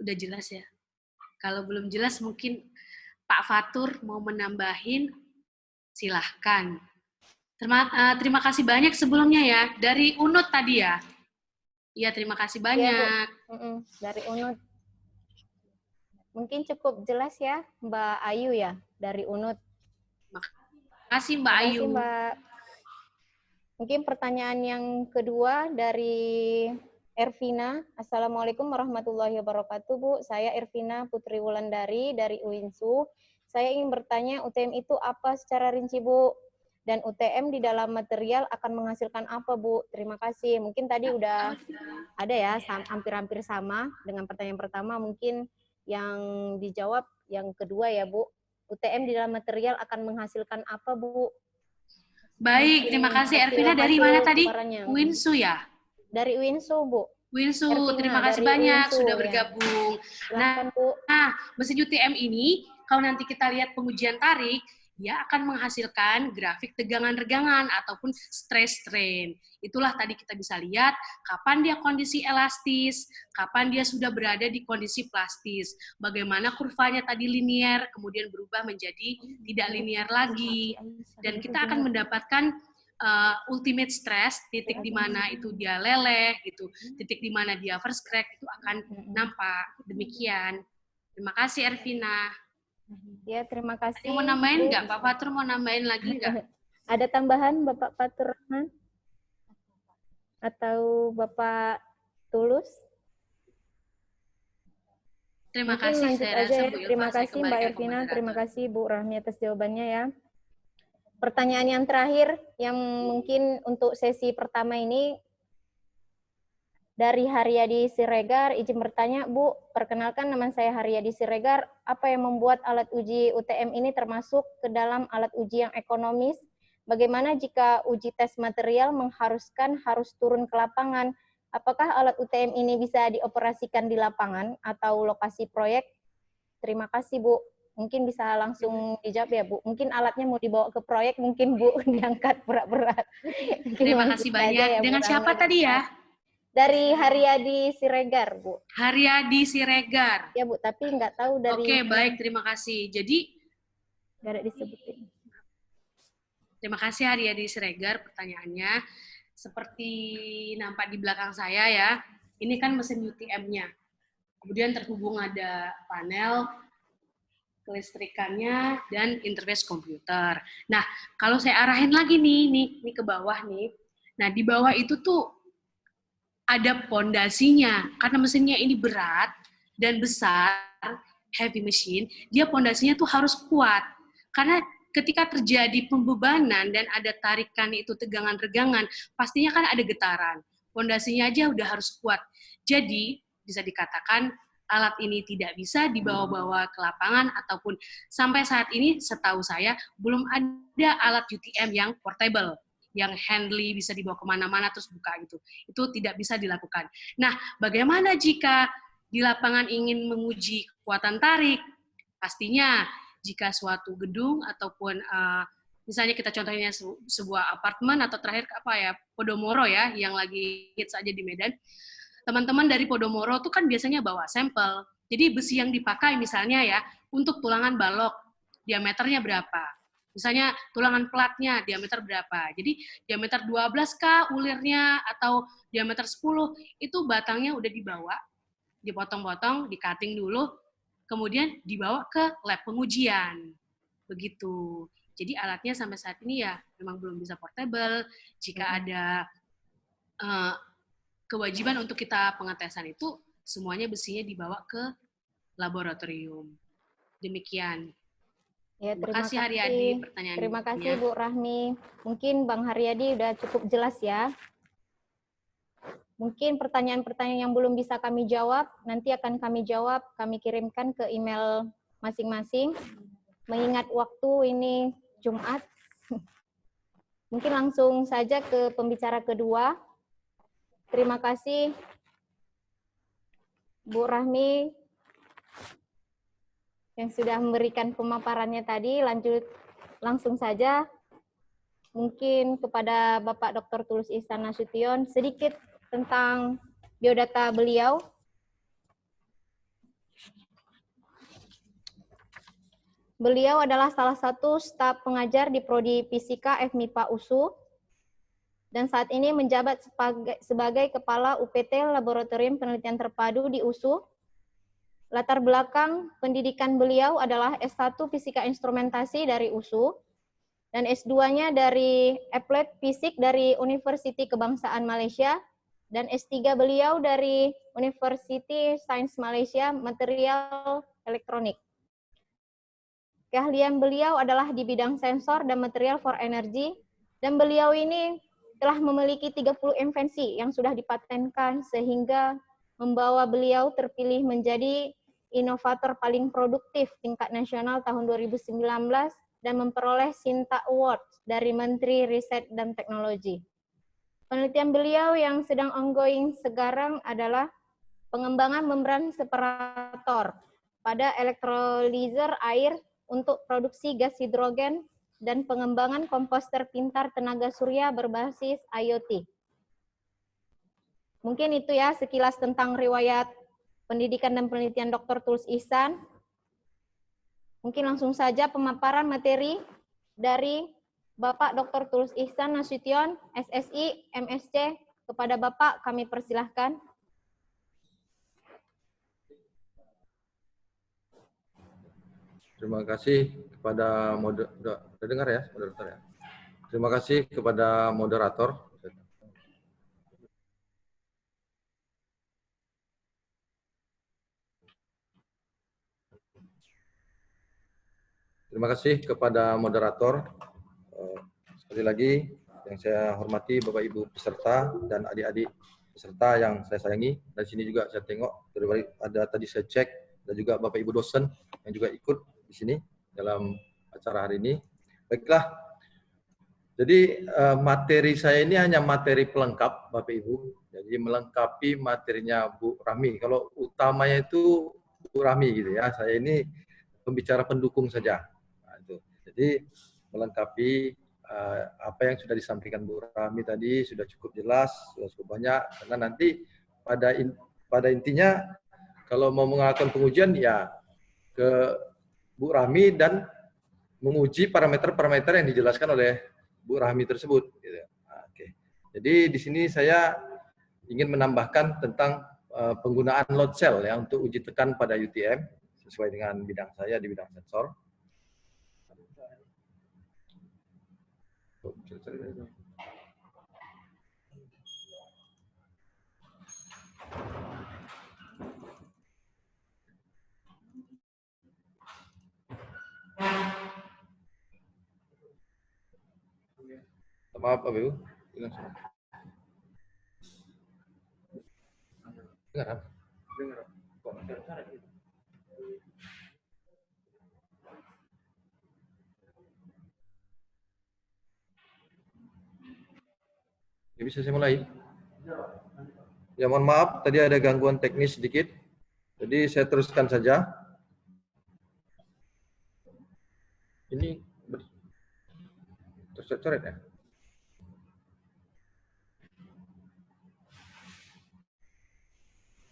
udah jelas ya. Kalau belum jelas mungkin Pak Fatur mau menambahin, silahkan. Terima kasih banyak sebelumnya ya. Dari UNUD tadi ya. Iya, terima kasih banyak. Ya, dari UNUD. Mungkin cukup jelas ya, Mbak Ayu ya, dari UNUD. Terima kasih Mbak Ayu. Terima kasih Mbak. Mungkin pertanyaan yang kedua dari Ervina. Assalamualaikum warahmatullahi wabarakatuh, Bu. Saya Ervina Putri Wulandari dari UINSU. Saya ingin bertanya, UTM itu apa secara rinci, Bu? Dan UTM di dalam material akan menghasilkan apa, Bu? Terima kasih. Mungkin tadi udah ada ya, hampir-hampir sama dengan pertanyaan pertama. Mungkin yang dijawab yang kedua ya, Bu. UTM di dalam material akan menghasilkan apa, Bu? Baik, terima kasih Ervina. Dari mana tadi? UINSU ya? Dari UINSU, Bu. UINSU, Ervina, terima kasih dari banyak UINSU, sudah ya. bergabung. Silakan, Bu. Nah, mesin UTM ini, kalau nanti kita lihat pengujian tarik, dia akan menghasilkan grafik tegangan-regangan ataupun stress strain. Itulah tadi kita bisa lihat kapan dia kondisi elastis, kapan dia sudah berada di kondisi plastis, bagaimana kurvanya tadi linear, kemudian berubah menjadi tidak linear lagi, dan kita akan mendapatkan ultimate stress, titik di mana itu dia leleh, gitu, titik di mana dia first crack itu akan nampak. Demikian. Terima kasih Ervina. Ya, terima kasih. Mau nambahin nggak? Pak Fatur mau nambahin lagi nggak? Ada tambahan Bapak Fatur Rahman? Atau Bapak Tulus? Terima Mungkin kasih. lanjut Saya aja rasa ya. Bu Ilva, Terima saya kasih Mbak kembalikan ke Ervina, moderator. terima kasih Bu Rahmi atas jawabannya ya. Pertanyaan yang terakhir yang mungkin untuk sesi pertama ini dari Haryadi Siregar, izin bertanya Bu, perkenalkan nama saya Haryadi Siregar, apa yang membuat alat uji UTM ini termasuk ke dalam alat uji yang ekonomis? Bagaimana jika uji tes material mengharuskan harus turun ke lapangan? Apakah alat UTM ini bisa dioperasikan di lapangan atau lokasi proyek? Terima kasih Bu. Mungkin bisa langsung dijawab ya Bu. Mungkin alatnya mau dibawa ke proyek, mungkin Bu diangkat berat-berat. Terima kasih banyak. Ya, dengan siapa tadi ya? Dari Haryadi Siregar, Bu. Haryadi Siregar. Ya, Bu, tapi nggak tahu dari... Oke, baik. Terima kasih. Jadi... Nggak ada disebutin. Terima kasih Haryadi Siregar pertanyaannya. Seperti nampak di belakang saya ya, ini kan mesin UTM-nya. Kemudian terhubung ada panel, kelistrikannya, dan interface komputer. Nah, kalau saya arahin lagi nih ke bawah nih. Nah, di bawah itu tuh ada pondasinya. Karena mesinnya ini berat dan besar, heavy machine, dia pondasinya tuh harus kuat. Karena ketika terjadi pembebanan dan ada tarikan itu tegangan-regangan, pastinya kan ada getaran. Pondasinya aja udah harus kuat. Jadi, bisa dikatakan alat ini tidak bisa dibawa-bawa ke lapangan ataupun sampai saat ini setahu saya belum ada alat UTM yang portable, yang handly bisa dibawa kemana-mana terus buka gitu. Itu tidak bisa dilakukan. Nah, bagaimana jika di lapangan ingin menguji kekuatan tarik? Pastinya jika suatu gedung ataupun misalnya kita contohnya sebuah apartemen atau terakhir apa ya, Podomoro ya, yang lagi hits aja di Medan. Teman-teman dari Podomoro tuh kan biasanya bawa sampel. Jadi besi yang dipakai misalnya ya, untuk tulangan balok, diameternya berapa? Misalnya tulangan platnya diameter berapa? Jadi diameter 12K ulirnya atau diameter 10, itu batangnya udah dibawa, dipotong-potong, di-cutting dulu, kemudian dibawa ke lab pengujian. Begitu. Jadi alatnya sampai saat ini ya memang belum bisa portable. Jika ada kewajiban untuk kita pengetesan itu, semuanya besinya dibawa ke laboratorium. Demikian. Ya, terima kasih Haryadi pertanyaannya. Terima kasih Bu Rahmi. Mungkin Bang Haryadi udah cukup jelas ya. Mungkin pertanyaan-pertanyaan yang belum bisa kami jawab, nanti akan kami jawab, kami kirimkan ke email masing-masing. Mengingat waktu ini Jumat, mungkin langsung saja ke pembicara kedua. Terima kasih Bu Rahmi yang sudah memberikan pemaparannya tadi. Lanjut langsung saja mungkin kepada Bapak Dr. Tulus Ihsan Nasution sedikit tentang biodata beliau. Beliau adalah salah satu staf pengajar di Prodi Fisika FMIPA USU dan saat ini menjabat sebagai Kepala UPT Laboratorium Penelitian Terpadu di USU. Latar belakang pendidikan beliau adalah S1 Fisika Instrumentasi dari USU, dan S2-nya dari Applied Physics dari Universiti Kebangsaan Malaysia, dan S3 beliau dari University Science Malaysia, Material Elektronik. Keahlian beliau adalah di bidang sensor dan material for energy, dan beliau ini telah memiliki 30 invensi yang sudah dipatenkan sehingga membawa beliau terpilih menjadi inovator paling produktif tingkat nasional tahun 2019 dan memperoleh Sinta Award dari Menteri Riset dan Teknologi. Penelitian beliau yang sedang ongoing sekarang adalah pengembangan membran separator pada elektrolizer air untuk produksi gas hidrogen dan pengembangan komposter pintar tenaga surya berbasis IoT. Mungkin itu ya sekilas tentang riwayat pendidikan dan penelitian Dr. Tulus Ihsan. Mungkin langsung saja pemaparan materi dari Bapak Dr. Tulus Ihsan Nasution, SSI, MSc. Kepada Bapak kami persilahkan. Terima kasih kepada moderator. Dengar ya, moderator ya. Terima kasih kepada moderator. Terima kasih kepada moderator. Sekali lagi yang saya hormati Bapak Ibu peserta dan adik-adik peserta yang saya sayangi. Dari sini juga saya tengok ada tadi saya cek dan juga Bapak Ibu dosen yang juga ikut di sini dalam acara hari ini. Baiklah. Jadi materi saya ini hanya materi pelengkap Bapak Ibu. Jadi melengkapi materinya Bu Rahmi. Kalau utamanya itu Bu Rahmi gitu ya. Saya ini pembicara pendukung saja. Nah, itu. Jadi melengkapi apa yang sudah disampaikan Bu Rahmi tadi sudah cukup jelas, sudah cukup banyak. Karena nanti pada intinya kalau mau mengadakan pengujian ya ke Bu Rahmi dan menguji parameter-parameter yang dijelaskan oleh Bu Rahmi tersebut. Gitu. Nah, oke. Jadi di sini saya ingin menambahkan tentang penggunaan load cell ya untuk uji tekan pada UTM sesuai dengan bidang saya di bidang sensor. Maaf Pak Ibu. Dengar? Dengar. Ya, bisa saya mulai? Ya mohon maaf, tadi ada gangguan teknis sedikit. Jadi saya teruskan saja. Ini tercoret ya?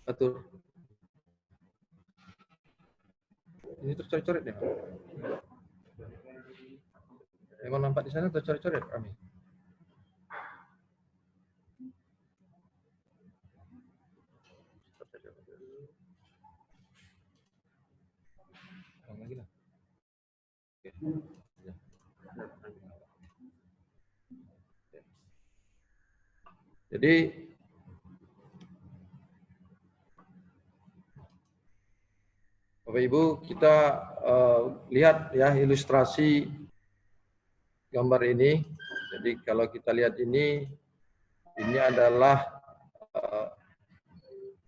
Atur. Ini tercoret-coret ya? Memang nampak di sana tercoret-coret, Rami. Lagi lah. Jadi Bapak Ibu kita lihat ya ilustrasi gambar ini. Jadi kalau kita lihat ini adalah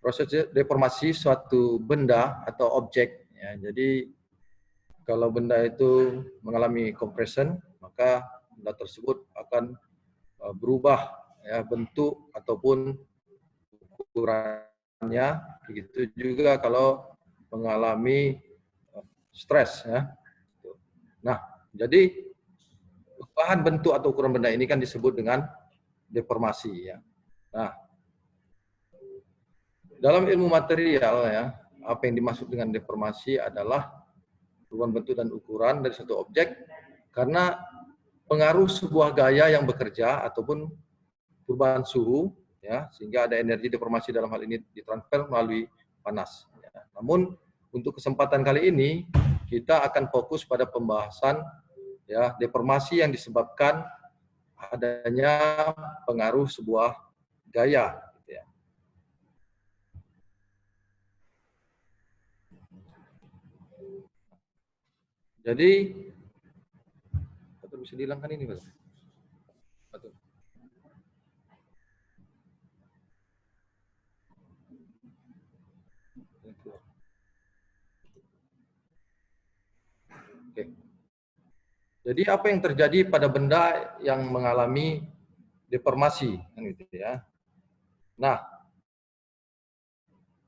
proses deformasi suatu benda atau objek. Ya, jadi kalau benda itu mengalami compression, maka benda tersebut akan berubah ya bentuk ataupun ukurannya. Begitu juga kalau mengalami stres ya. Nah, jadi perubahan bentuk atau ukuran benda ini kan disebut dengan deformasi ya. Nah, dalam ilmu material ya, apa yang dimaksud dengan deformasi adalah perubahan bentuk dan ukuran dari satu objek karena pengaruh sebuah gaya yang bekerja ataupun perubahan suhu ya, sehingga ada energi deformasi dalam hal ini ditransfer melalui panas. Ya. Namun untuk kesempatan kali ini kita akan fokus pada pembahasan ya deformasi yang disebabkan adanya pengaruh sebuah gaya. Gitu ya. Jadi bisa dihilangkan ini, Mas. Betul. Oke. Jadi apa yang terjadi pada benda yang mengalami deformasi, kan gitu ya. Nah,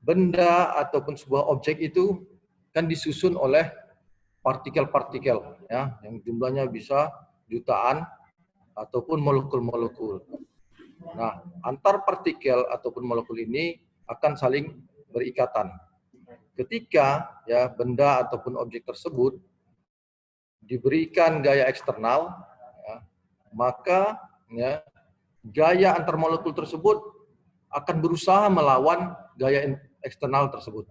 benda ataupun sebuah objek itu kan disusun oleh partikel-partikel ya, yang jumlahnya bisa jutaan ataupun molekul-molekul. Nah, antar partikel ataupun molekul ini akan saling berikatan. Ketika ya benda ataupun objek tersebut diberikan gaya eksternal, ya, maka ya, gaya antar molekul tersebut akan berusaha melawan gaya eksternal tersebut.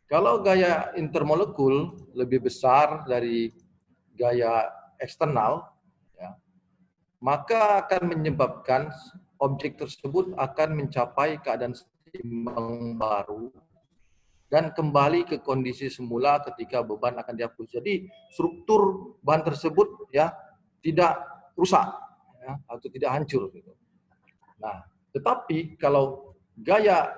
Kalau gaya intermolekul lebih besar dari gaya eksternal, ya, maka akan menyebabkan objek tersebut akan mencapai keadaan seimbang baru dan kembali ke kondisi semula ketika beban akan dihapus. Jadi struktur bahan tersebut ya tidak rusak ya, atau tidak hancur. Gitu. Nah, tetapi kalau gaya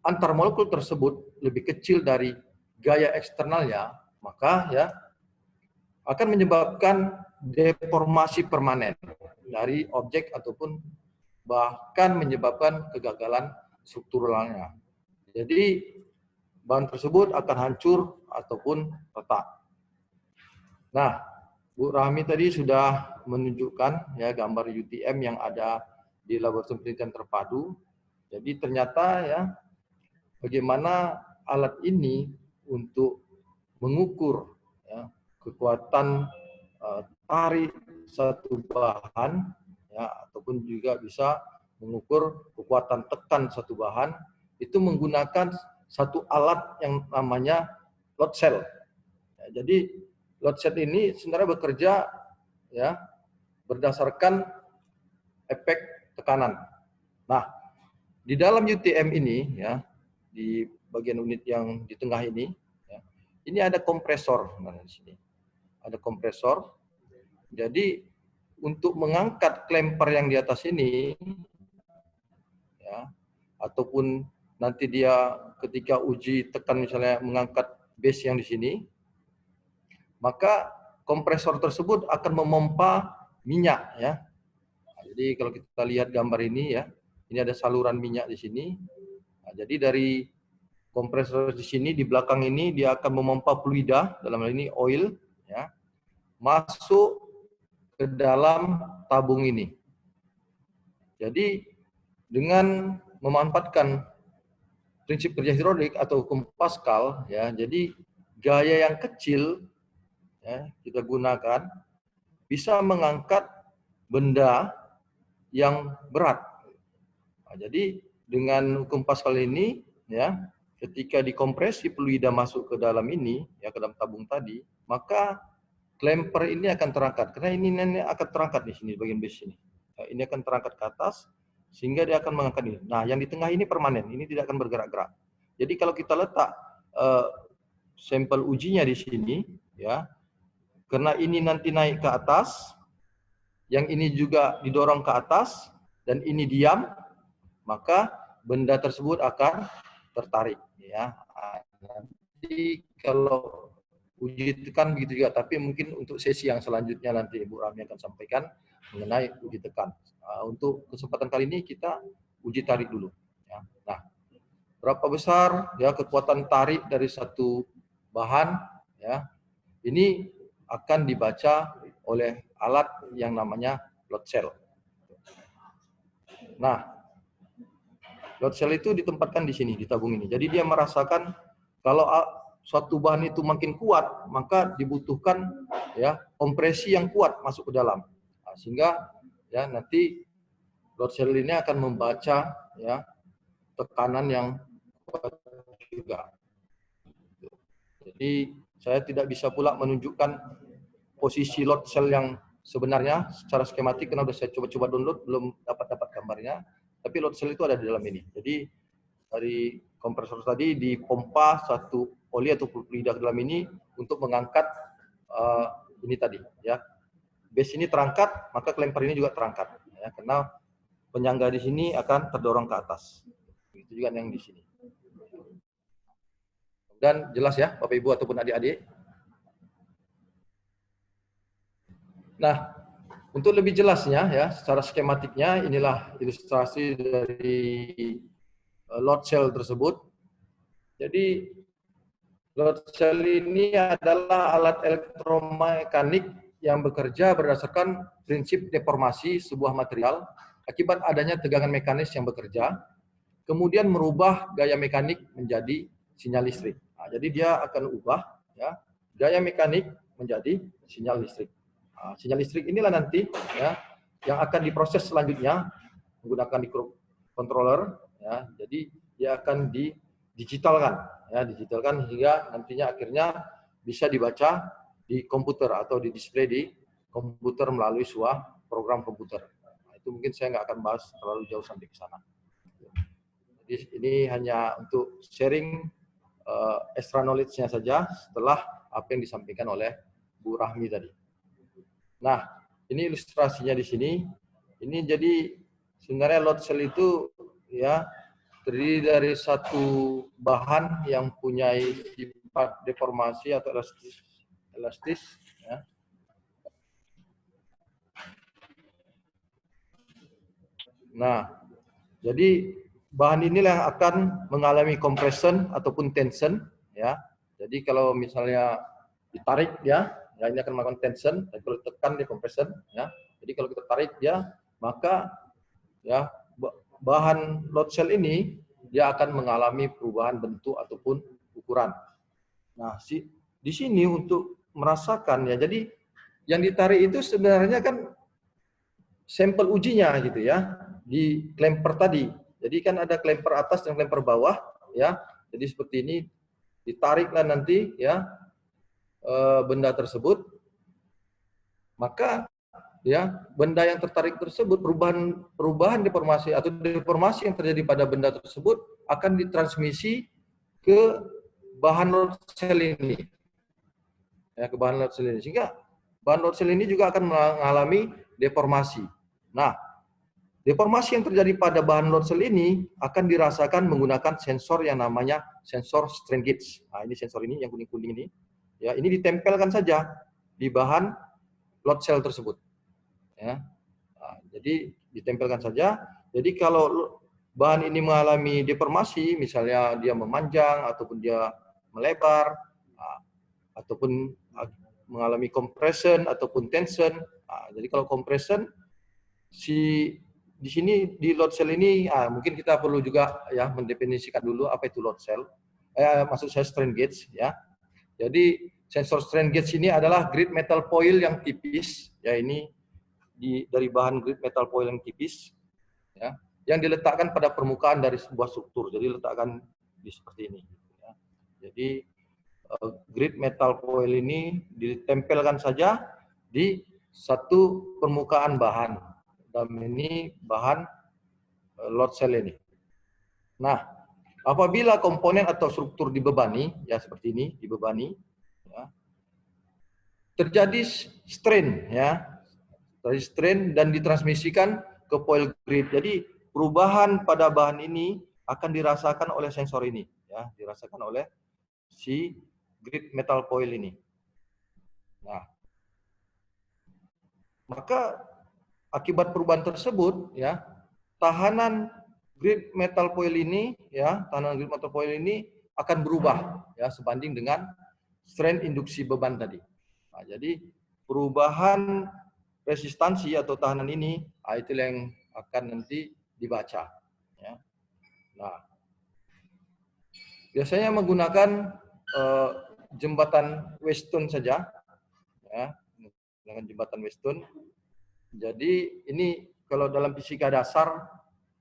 antar molekul tersebut lebih kecil dari gaya eksternalnya, maka ya akan menyebabkan deformasi permanen dari objek ataupun bahkan menyebabkan kegagalan strukturalnya. Jadi bahan tersebut akan hancur ataupun retak. Nah, Bu Rahmi tadi sudah menunjukkan ya gambar UTM yang ada di Laboratorium Penelitian Terpadu. Jadi ternyata ya bagaimana alat ini untuk mengukur ya, kekuatan tarik satu bahan ya, ataupun juga bisa mengukur kekuatan tekan satu bahan itu menggunakan satu alat yang namanya load cell. Ya, jadi load cell ini sebenarnya bekerja ya berdasarkan efek tekanan. Nah, di dalam UTM ini ya di bagian unit yang di tengah ini ya, ini ada kompresor di sini. Ada kompresor. Jadi untuk mengangkat klemper yang di atas ini ya ataupun nanti dia ketika uji tekan misalnya mengangkat base yang di sini, maka kompresor tersebut akan memompa minyak ya. Jadi kalau kita lihat gambar ini ya, ini ada saluran minyak di sini. Nah, jadi dari kompresor di sini di belakang ini dia akan memompa fluida dalam hal ini oil ya masuk ke dalam tabung ini. Jadi dengan memanfaatkan prinsip kerja hidrolik atau hukum Pascal ya, jadi gaya yang kecil ya, kita gunakan bisa mengangkat benda yang berat. Nah, jadi dengan hukum Pascal ini ya, ketika dikompresi fluida masuk ke dalam ini ya ke dalam tabung tadi, maka klemper ini akan terangkat karena ini akan terangkat di sini bagian base ini. Nah, ini akan terangkat ke atas sehingga dia akan mengangkat ini. Nah, yang di tengah ini permanen, ini tidak akan bergerak-gerak. Jadi kalau kita letak sampel ujinya di sini ya, karena ini nanti naik ke atas, yang ini juga didorong ke atas dan ini diam, maka benda tersebut akan tertarik ya. Jadi kalau uji tekan begitu juga, tapi mungkin untuk sesi yang selanjutnya nanti Ibu Rahmi akan sampaikan mengenai uji tekan. Untuk kesempatan kali ini kita uji tarik dulu. Ya. Nah, berapa besar ya kekuatan tarik dari satu bahan? Ya, ini akan dibaca oleh alat yang namanya load cell. Nah, load cell itu ditempatkan di sini di tabung ini. Jadi dia merasakan kalau suatu bahan itu makin kuat, maka dibutuhkan ya kompresi yang kuat masuk ke dalam. Nah, sehingga ya nanti load cell ini akan membaca ya tekanan yang kuat juga. Jadi saya tidak bisa pula menunjukkan posisi load cell yang sebenarnya secara skematik karena sudah saya coba-coba download belum dapat gambarnya. Tapi load cell itu ada di dalam ini. Jadi dari kompresor tadi dipompa satu oli atau fluida ke dalam ini untuk mengangkat ini tadi ya. Base ini terangkat, maka klemper ini juga terangkat ya, karena penyangga di sini akan terdorong ke atas. Itu juga yang di sini. Dan jelas ya Bapak Ibu ataupun adik-adik. Nah, untuk lebih jelasnya ya secara skematiknya inilah ilustrasi dari load cell tersebut. Jadi load cell ini adalah alat elektromekanik yang bekerja berdasarkan prinsip deformasi sebuah material akibat adanya tegangan mekanis yang bekerja, kemudian merubah gaya mekanik menjadi sinyal listrik. Nah, jadi dia akan ubah ya, gaya mekanik menjadi sinyal listrik. Nah, sinyal listrik inilah nanti ya yang akan diproses selanjutnya menggunakan microcontroller ya. Jadi dia akan didigitalkan ya, digitalkan hingga nantinya akhirnya bisa dibaca di komputer atau di display di komputer melalui sebuah program komputer. Nah, itu mungkin saya nggak akan bahas terlalu jauh sampai ke sana. Jadi ini hanya untuk sharing extra knowledge-nya saja setelah apa yang disampaikan oleh Bu Rahmi tadi. Nah, ini ilustrasinya di sini. Ini jadi sebenarnya load cell itu ya terdiri dari satu bahan yang punya sifat deformasi atau elastis ya. Nah, jadi bahan inilah yang akan mengalami compression ataupun tension ya. Jadi kalau misalnya ditarik ya ini akan melakukan tension, dan kalau ditekan dia compression ya. Jadi kalau kita tarik dia, maka ya bahan load cell ini dia akan mengalami perubahan bentuk ataupun ukuran. Nah, di sini untuk merasakan ya. Jadi yang ditarik itu sebenarnya kan sampel ujinya gitu ya di klemper tadi. Jadi kan ada klemper atas dan klemper bawah ya. Jadi seperti ini ditariklah nanti ya benda tersebut, maka ya benda yang tertarik tersebut perubahan deformasi atau deformasi yang terjadi pada benda tersebut akan ditransmisi ke bahan load cell ini ya, ke bahan load cell ini, sehingga bahan load cell ini juga akan mengalami deformasi. Nah, deformasi yang terjadi pada bahan load cell ini akan dirasakan menggunakan sensor yang namanya sensor strain gauge. Nah, ini sensor ini yang kuning-kuning ini ya, ini ditempelkan saja di bahan load cell tersebut ya. Nah, jadi ditempelkan saja. Jadi kalau bahan ini mengalami deformasi, misalnya dia memanjang ataupun dia melebar, ataupun mengalami compression ataupun tension. Nah, jadi kalau compression di sini di load cell ini mungkin kita perlu juga ya mendefinisikan dulu apa itu load cell. Maksud saya strain gauge ya. Jadi sensor strain gauge ini adalah grid metal foil yang tipis ya, ini dari bahan grid metal foil yang tipis ya, yang diletakkan pada permukaan dari sebuah struktur. Jadi letakkan di seperti ini ya. Jadi grid metal foil ini ditempelkan saja di satu permukaan bahan. Dan ini bahan load cell ini. Nah, apabila komponen atau struktur dibebani, ya seperti ini, dibebani, ya, terjadi strain, ya, terjadi strain dan ditransmisikan ke foil grid. Jadi perubahan pada bahan ini akan dirasakan oleh sensor ini, ya, dirasakan oleh si grid metal foil ini. Nah, maka akibat perubahan tersebut, ya, tahanan grid metal foil ini, ya, tahanan grid metal foil ini akan berubah, ya, sebanding dengan strain induksi beban tadi. Nah, jadi perubahan resistansi atau tahanan ini, itu yang akan nanti dibaca. Ya. Nah, biasanya menggunakan jembatan Weston saja, ya, dengan jembatan Weston. Jadi ini kalau dalam fisika dasar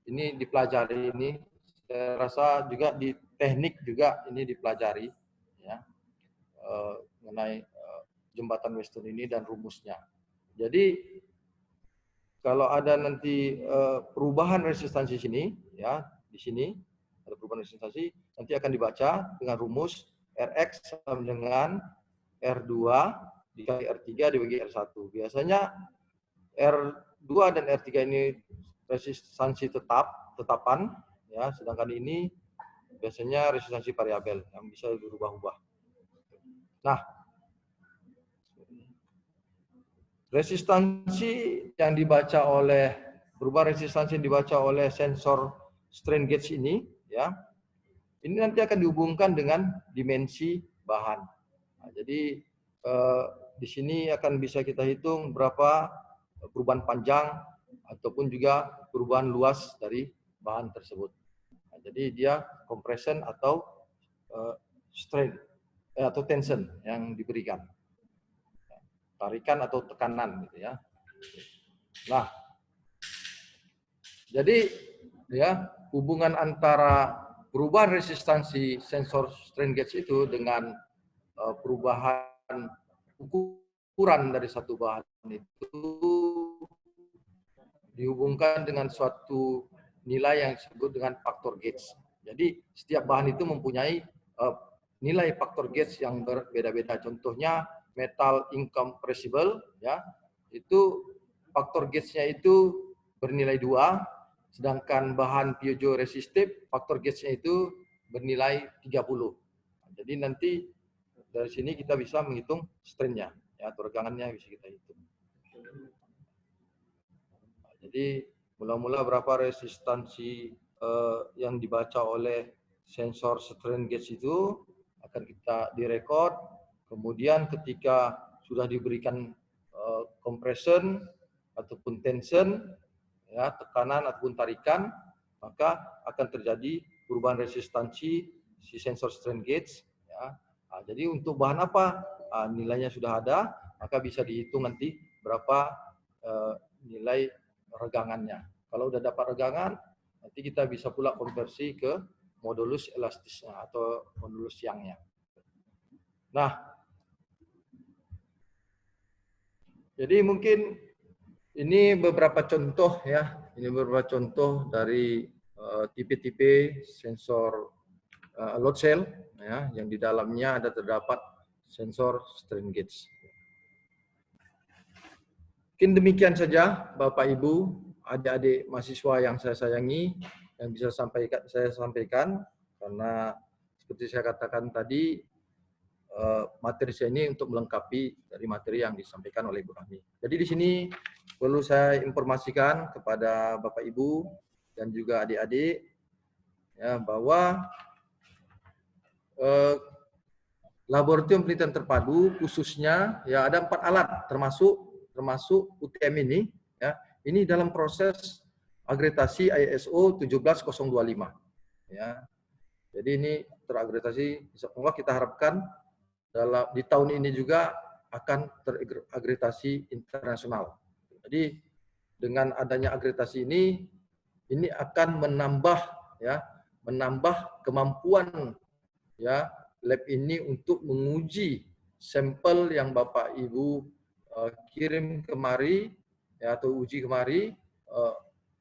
ini dipelajari, ini saya rasa juga di teknik juga ini dipelajari ya. mengenai jembatan Weston ini dan rumusnya. Jadi kalau ada nanti perubahan resistansi sini, ya di sini ada perubahan resistansi, nanti akan dibaca dengan rumus Rx sama dengan R2 dikali R3 dibagi R1. Biasanya R2 dan R3 ini resistansi tetapan, ya, sedangkan ini biasanya resistansi variabel yang bisa berubah-ubah. Nah, resistansi yang dibaca oleh perubahan resistansi yang dibaca oleh sensor strain gauge ini, ya, ini nanti akan dihubungkan dengan dimensi bahan. Nah, jadi di sini akan bisa kita hitung berapa perubahan panjang ataupun juga perubahan luas dari bahan tersebut. Nah, jadi dia compression atau strain atau tension yang diberikan, tarikan atau tekanan, gitu ya. Nah, jadi ya hubungan antara perubahan resistansi sensor strain gauge itu dengan perubahan ukuran dari satu bahan itu dihubungkan dengan suatu nilai yang disebut dengan faktor gauge. Jadi setiap bahan itu mempunyai nilai faktor gauge yang berbeda-beda. Contohnya metal incompressible, ya, itu faktor gauge-nya itu bernilai 2, sedangkan bahan piezoresistif faktor gauge-nya itu bernilai 30. Jadi nanti dari sini kita bisa menghitung strain-nya, ya, atau regangannya bisa kita hitung. Jadi mula-mula berapa resistansi yang dibaca oleh sensor strain gauge itu akan kita direkod. Kemudian ketika sudah diberikan compression ataupun tension, ya, tekanan ataupun tarikan, maka akan terjadi perubahan resistansi si sensor strain gauge. Ya. Nah, jadi untuk bahan apa nilainya sudah ada, maka bisa dihitung nanti berapa nilai regangannya. Kalau sudah dapat regangan, nanti kita bisa pula konversi ke modulus elastisnya atau modulus Youngnya. Nah, jadi mungkin ini beberapa contoh, ya. Ini beberapa contoh dari tipe-tipe sensor load cell, ya, yang di dalamnya ada terdapat sensor strain gauge. Mungkin demikian saja Bapak Ibu, adik-adik mahasiswa yang saya sayangi, yang bisa saya sampaikan, karena seperti saya katakan tadi, materi saya ini untuk melengkapi dari materi yang disampaikan oleh Ibu Rahmi. Jadi di sini perlu saya informasikan kepada Bapak Ibu dan juga adik-adik, ya, bahwa laboratorium penelitian terpadu khususnya, ya, ada 4 alat termasuk UTM ini, ya, ini dalam proses agregasi ISO 17025, ya. Jadi ini teragregasi, semoga kita harapkan di tahun ini juga akan teragregasi internasional. Jadi dengan adanya agregasi ini akan menambah, ya, menambah kemampuan, ya, lab ini untuk menguji sampel yang Bapak Ibu kirim kemari, ya, atau uji kemari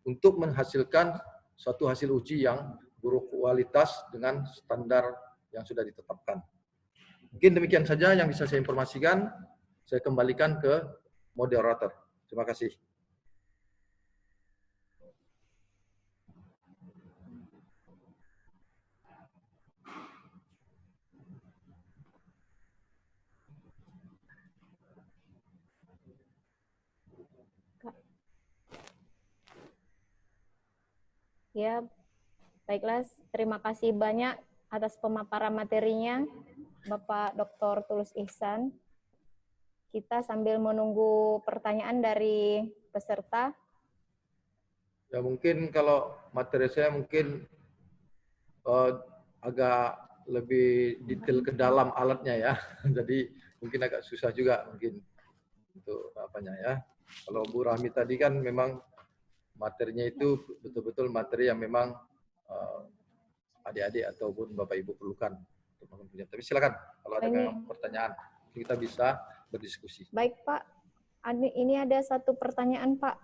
untuk menghasilkan suatu hasil uji yang berkualitas dengan standar yang sudah ditetapkan. Mungkin demikian saja yang bisa saya informasikan. Saya kembalikan ke moderator. Terima kasih. Ya, baiklah. Terima kasih banyak atas pemaparan materinya, Bapak Dr. Tulus Ihsan. Kita sambil menunggu pertanyaan dari peserta. Ya, mungkin kalau materi saya mungkin agak lebih detail ke dalam alatnya, ya. Jadi mungkin agak susah juga mungkin untuk apanya, ya. Kalau Bu Rahmi tadi kan memang materinya itu betul-betul materi yang memang adik-adik ataupun Bapak Ibu perlukan. untuk melakukan pengujian. Tapi silakan kalau ada Ini. pertanyaan kita bisa berdiskusi. Baik Pak, ini ada satu pertanyaan Pak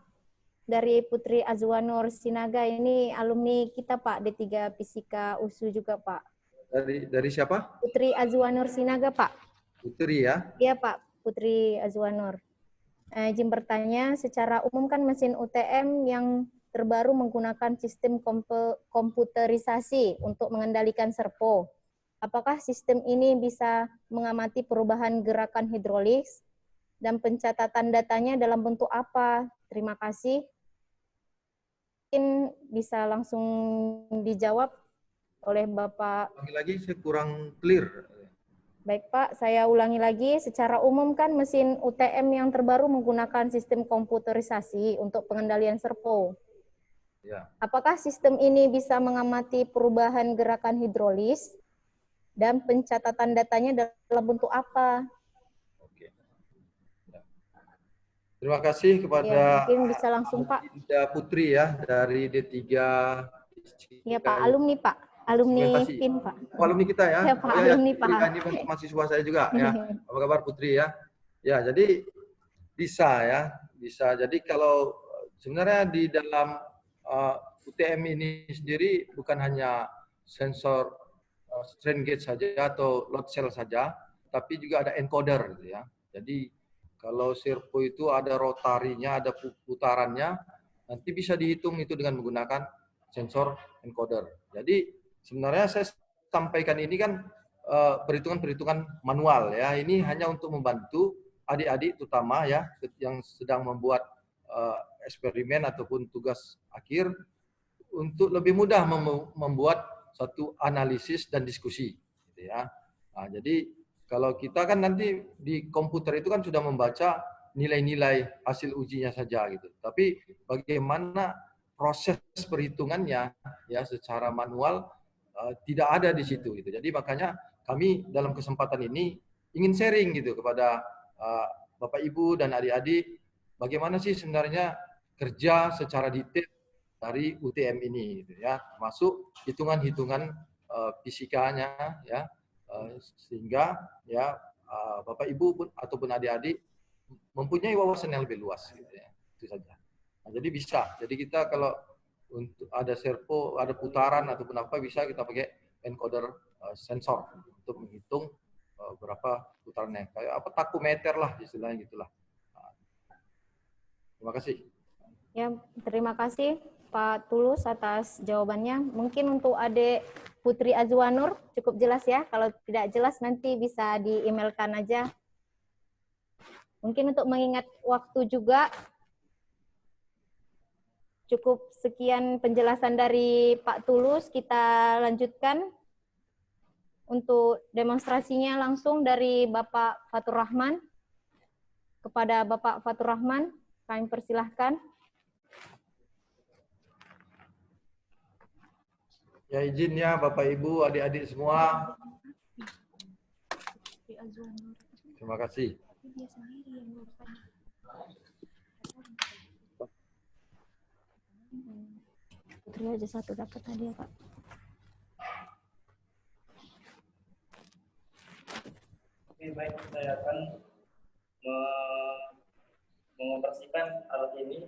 dari Putri Azwanur Sinaga. Ini alumni kita Pak, D3 Fisika USU juga Pak. Dari siapa? Putri Azwanur Sinaga Pak. Putri ya? Iya Pak, Putri Azwanur. Izin bertanya, secara umum kan mesin UTM yang terbaru menggunakan sistem komputerisasi untuk mengendalikan servo. Apakah sistem ini bisa mengamati perubahan gerakan hidrolis dan pencatatan datanya dalam bentuk apa? Terima kasih. Mungkin bisa langsung dijawab oleh Bapak. Lagi saya kurang clear. Baik Pak, saya ulangi lagi. Secara umum kan mesin UTM yang terbaru menggunakan sistem komputerisasi untuk pengendalian servo. Ya. Apakah sistem ini bisa mengamati perubahan gerakan hidrolis dan pencatatan datanya dalam bentuk apa? Oke. Ya. Terima kasih kepada mungkin bisa langsung Pak. Dinda Putri ya dari D3. Ya Pak, alumni Pak. Alumni PIN Pak. Oh, alumni kita ya? Ya Pak, alumni Pak. Ini mahasiswa saya juga ya. Apa kabar Putri ya? Ya, jadi bisa ya. Bisa. Jadi kalau sebenarnya di dalam UTM ini sendiri bukan hanya sensor strain gauge saja atau load cell saja, tapi juga ada encoder gitu ya. Jadi kalau servo itu ada rotarinya, ada putarannya, nanti bisa dihitung itu dengan menggunakan sensor encoder. Jadi sebenarnya saya sampaikan ini kan perhitungan-perhitungan manual ya. Ini hanya untuk membantu adik-adik terutama ya yang sedang membuat eksperimen ataupun tugas akhir untuk lebih mudah membuat satu analisis dan diskusi gitu ya. Nah, jadi kalau kita kan nanti di komputer itu kan sudah membaca nilai-nilai hasil ujinya saja gitu. Tapi bagaimana proses perhitungannya ya secara manual tidak ada di situ gitu. Jadi makanya kami dalam kesempatan ini ingin sharing gitu kepada Bapak Ibu dan adik-adik bagaimana sih sebenarnya kerja secara detail dari UTM ini gitu ya, termasuk hitungan-hitungan fisikanya ya, sehingga ya Bapak Ibu pun ataupun adik-adik mempunyai wawasan yang lebih luas gitu ya. Itu saja. Nah, jadi bisa. Jadi kita kalau untuk ada servo, ada putaran ataupun apa bisa kita pakai encoder sensor untuk menghitung berapa putarannya. Kayak apa takometer lah istilahnya gitulah. Nah, terima kasih. Ya, terima kasih Pak Tulus atas jawabannya. Mungkin untuk adik Putri Azwanur cukup jelas ya. Kalau tidak jelas nanti bisa di-emailkan aja. Mungkin untuk mengingat waktu juga, cukup sekian penjelasan dari Pak Tulus. Kita lanjutkan untuk demonstrasinya langsung dari Bapak Fatur Rahman. Kepada Bapak Fatur Rahman, kami persilahkan. Ya izin ya Bapak Ibu, adik-adik semua. Terima kasih. Putri aja satu dapat tadi ya Pak. Oke, baik, saya akan mengoperasikan alat ini.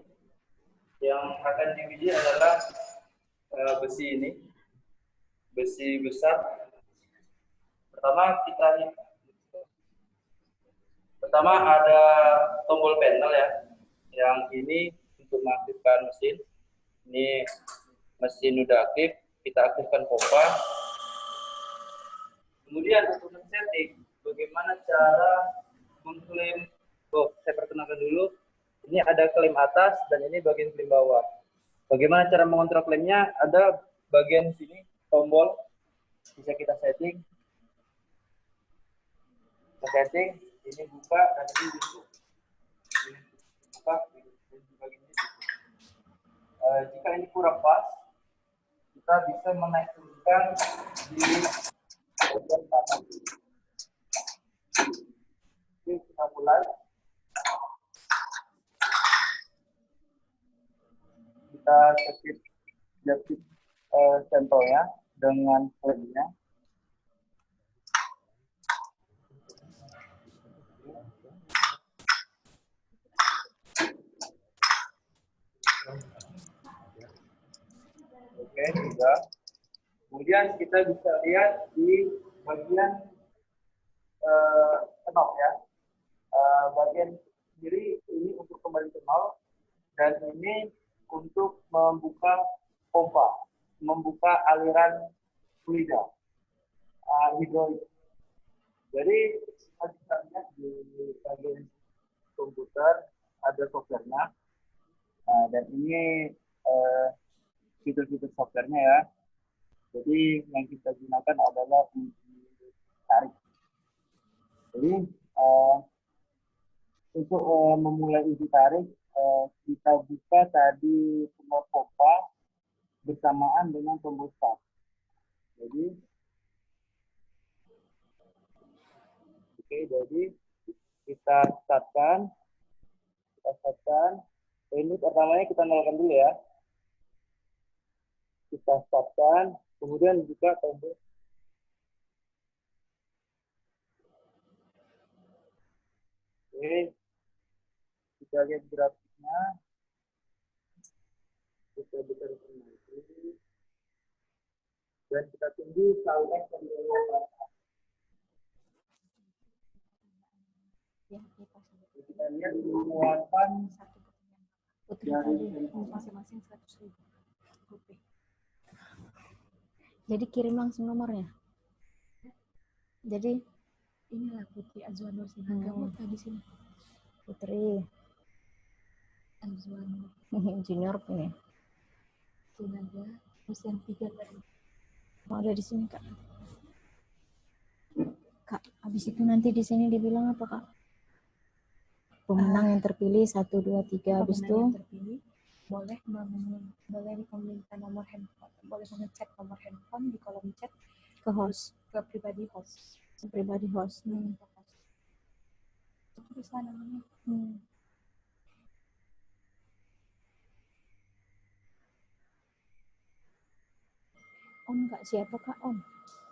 Yang akan diuji adalah besi ini. Besi besar. Pertama ada tombol panel ya. Yang ini untuk mengaktifkan mesin. Ini mesin udah aktif, kita aktifkan pompa. Kemudian untuk setting, bagaimana cara mengklaim. Saya perkenalkan dulu. Ini ada klaim atas dan ini bagian klaim bawah. Bagaimana cara mengontrol klaimnya? Ada bagian sini tombol bisa kita setting. Ini buka dan ini tutup. Ini buka, ini bagian ini tutup. Jika ini kurang pas, kita bisa menaik turunkan di bagian kanan. Oke, kita mulai. Kita jepit sampelnya dengan klaimnya. Oke, sudah. Kemudian kita bisa lihat di bagian kenop ya. Bagian kiri ini untuk kembali ke nol, dan ini untuk membuka pompa, membuka aliran fluida hidrolik. Jadi kita lihat di bagian komputer ada softwarenya. Nah, dan ini fitur-fitur softwarenya ya. Jadi yang kita gunakan adalah uji tarik. Jadi untuk memulai uji tarik, kita buka tadi tombol pompa bersamaan dengan tombol start. Jadi, jadi kita startkan. Ini pertamanya kita nolkan dulu ya. Kita startkan, kemudian buka tombol. Oke, kita lihat grafiknya. Kita buka informasi. Dan kita tunggu saldo pembayaran. Kita lihat muatan dari masing-masing 100.000 rupiah. Jadi kirim langsung nomornya. Jadi Inilah Putri Azwanur Sinaga. Di sini Putri Azwanur junior punya. Sinaga usia 3 tadi. Mau ada di sini Kak. Kak, habis itu nanti di sini dibilang apa Kak? Pemenang yang terpilih 1, 2, 3 habis itu Pemenang yang terpilih boleh meminta nomor handphone, boleh mengecek nomor handphone di kolom chat ke host, ke pribadi host. pribadi host. Itu bisa namanya. On Kak, siapa Kak on?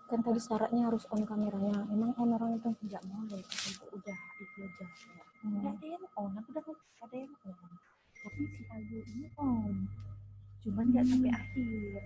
Kan tadi syaratnya harus on kameranya. Emang on orang itu? Nggak boleh, udah itu aja. Nggak ada yang on, aku udah ada yang on. Tapi si Ayu ini on, cuman nggak sampai akhir.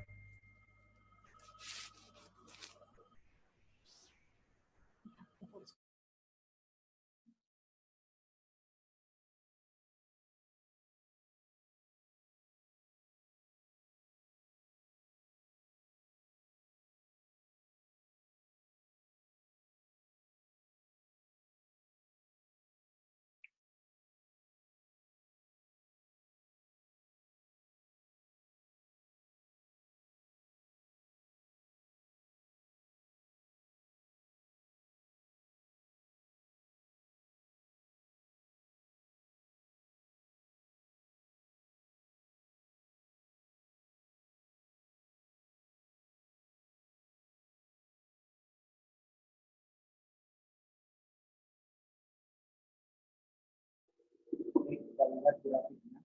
Kita lihat grafiknya.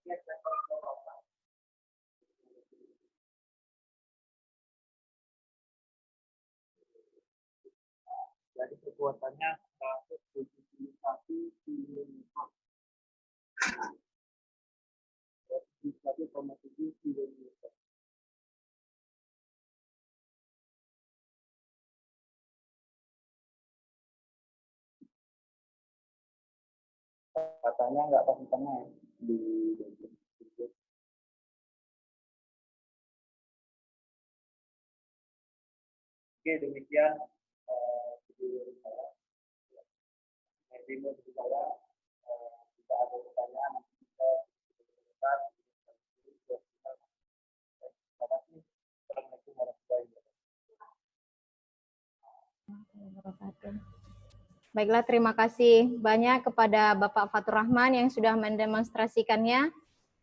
Jadi kekuatannya 171 km. 1,7 km. Katanya nggak pas di tengah ya. Oke, demikian video dari saya. Demo dari saya. Jika ada pertanyaan, kita bisa terima kasih. Assalamualaikum warahmatullahi wabarakatuh. Baiklah, terima kasih banyak kepada Bapak Fatur Rahman yang sudah mendemonstrasikannya,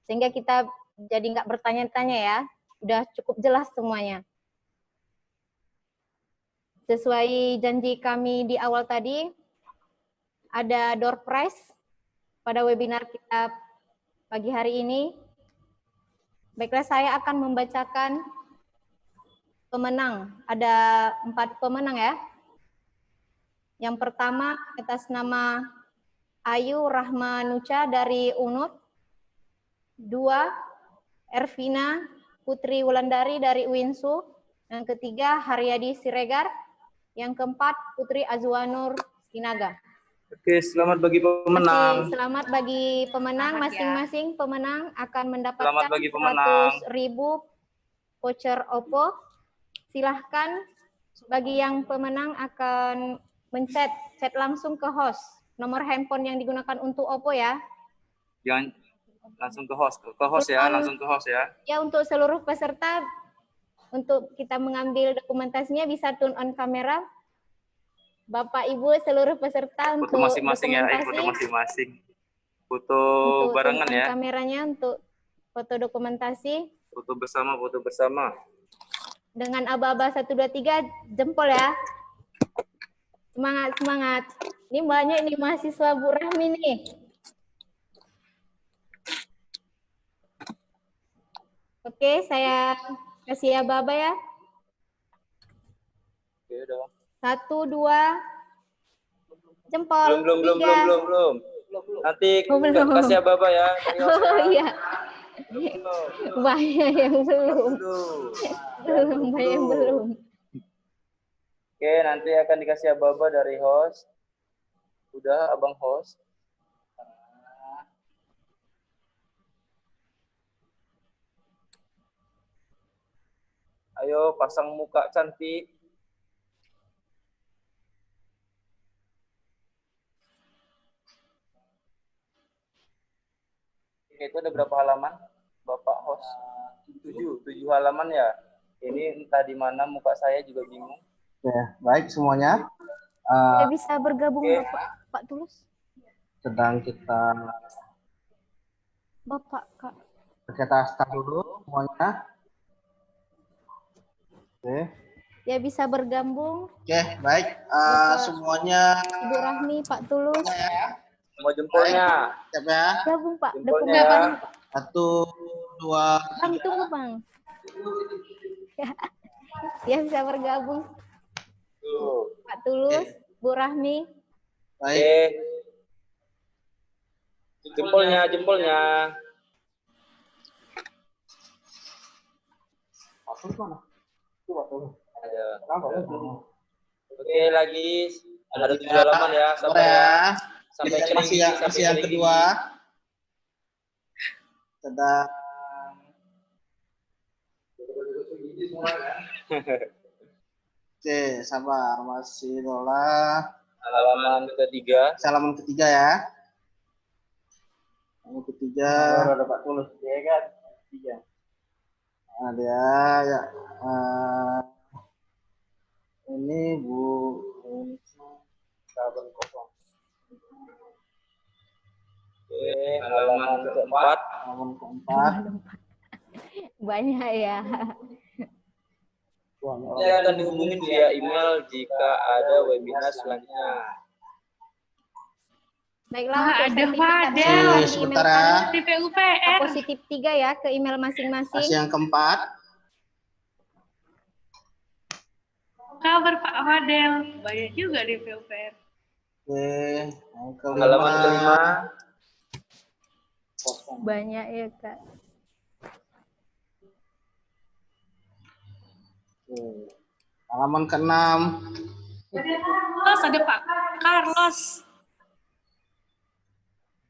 sehingga kita jadi nggak bertanya-tanya ya, udah cukup jelas semuanya. Sesuai janji kami di awal tadi, ada door prize pada webinar kita pagi hari ini. Baiklah, saya akan membacakan pemenang. Ada 4 pemenang ya. Yang pertama atas nama Ayu Rahmanuca dari UNUD. 2, Ervina Putri Wulandari dari UINSU. Yang ketiga, Haryadi Siregar. Yang keempat, Putri Azwanur Sinaga. Oke, selamat bagi pemenang. Selamat bagi pemenang. Masing-masing pemenang akan mendapatkan 100.000 voucher OPPO. Silahkan bagi yang pemenang akan chat langsung ke host. Nomor handphone yang digunakan untuk OPPO ya. Jangan langsung ke host ya, langsung ke host ya. Ya, untuk seluruh peserta, untuk kita mengambil dokumentasinya bisa turn on kamera. Bapak Ibu seluruh peserta Foto untuk masing-masing ya, foto masing-masing. Foto barengan ya. Kameranya untuk foto dokumentasi. Foto bersama. Dengan aba-aba 1 2 3 jempol ya. Semangat. Ini banyak nih mahasiswa Bu Rahmi nih. Oke, saya kasih aba-aba ya. Oke, udah. 1 2 jempol. Belum. Nanti kasih aba-aba ya. Oh iya. Banyak yang belum. Banyak yang belum. Oke, nanti akan dikasih aba-aba dari host. Udah, abang host. Ayo, pasang muka cantik. Itu ada berapa halaman, Bapak host? 7 halaman ya. Ini entah di mana, muka saya juga bingung. Ya, baik semuanya. Saya bisa bergabung Pak Tulus. Sedang kita start dulu semuanya. Oke. Ya, bisa bergabung. Oke, baik. Semuanya. Ibu Rahmi, Pak Tulus. Semua jempolnya. Siap ya? Gabung Pak. Jempolnya. 1 2 Bang, tunggu Bang. Ya, bisa bergabung. Pak Tulus, Bu Rahmi. Baik. Jempolnya. Oke, lagi ada 7 halaman ya, sampai masih yang kedua. Sedang Oke, sabar, masih Lola. Halaman ketiga. Halaman ketiga ya. Halaman ketiga. Ada Pak Tulus, ya kan? Tiga. Ada ya. Ini Bu. Halaman kosong. Oke, halaman keempat. Halaman keempat. Banyak ya. Saya akan dihubungin via email jika ada webinar selanjutnya. Baiklah, Wah, untuk ada sertifikat Fadel. di Sebentar emailkan ya. Di PUPR. positif 3 ya ke email Kasih masing-masing. yang keempat. Kabar Pak Fadel. Banyak juga di PUPR. Oke, yang kelima. Halaman kelima. Banyak ya, Kak. Oke. Halaman keenam. Carlos, ada Pak Carlos.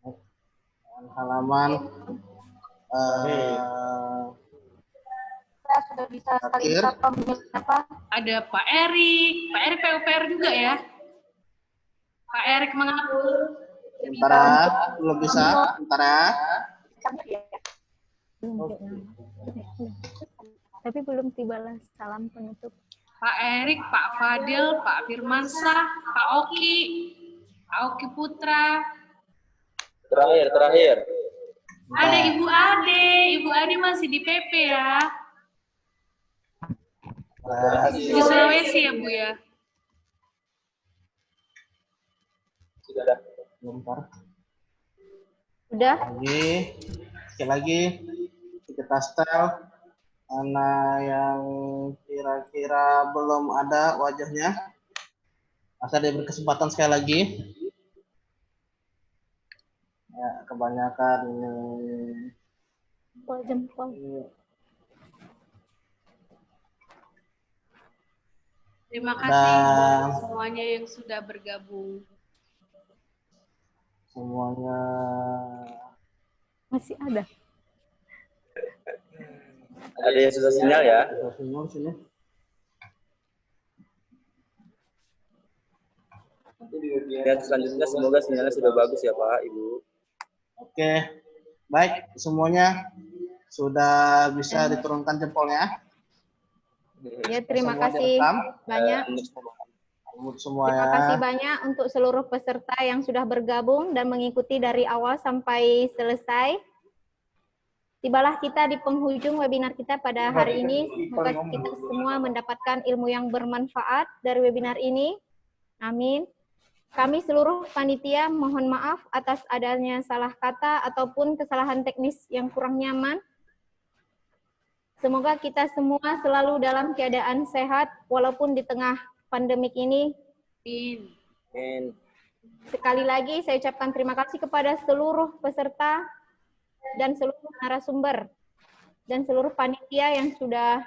Dan halaman Kita sudah bisa saling Akhir. sapa menyapa. Ada Pak Erik. Pak Erik PUPR juga ya. Pak Erik mengatur. Bentar ya, belum bisa. Bentar ya. Tapi belum tibalah salam penutup. Pak Erik, Pak Fadil, Pak Firmansyah, Pak Oki Putra. Terakhir. Ada Ibu Ade. Ibu Ade masih di PP ya. Di Sulawesi ya Bu ya. Sudah. Bentar. Udah? Sekali lagi kita setel. Mana yang kira-kira belum ada wajahnya? Masa diberi kesempatan sekali lagi. Ya, kebanyakan Jempol. Terima kasih buat semuanya yang sudah bergabung. semuanya. Masih ada. Ada yang susah sinyal ya? Kita semua sini. Dan selanjutnya semoga sinyalnya sudah bagus ya Pak, Ibu. Oke, baik semuanya sudah bisa diturunkan jempolnya. Ya, terima Semua kasih direkam. banyak. Untuk semua Terima ya. kasih banyak untuk seluruh peserta yang sudah bergabung dan mengikuti dari awal sampai selesai. Tibalah kita di penghujung webinar kita pada hari ini. Semoga kita semua mendapatkan ilmu yang bermanfaat dari webinar ini. Amin. Kami seluruh panitia mohon maaf atas adanya salah kata ataupun kesalahan teknis yang kurang nyaman. Semoga kita semua selalu dalam keadaan sehat walaupun di tengah pandemik ini. Amin. Sekali lagi saya ucapkan terima kasih kepada seluruh peserta dan seluruh narasumber dan seluruh panitia yang sudah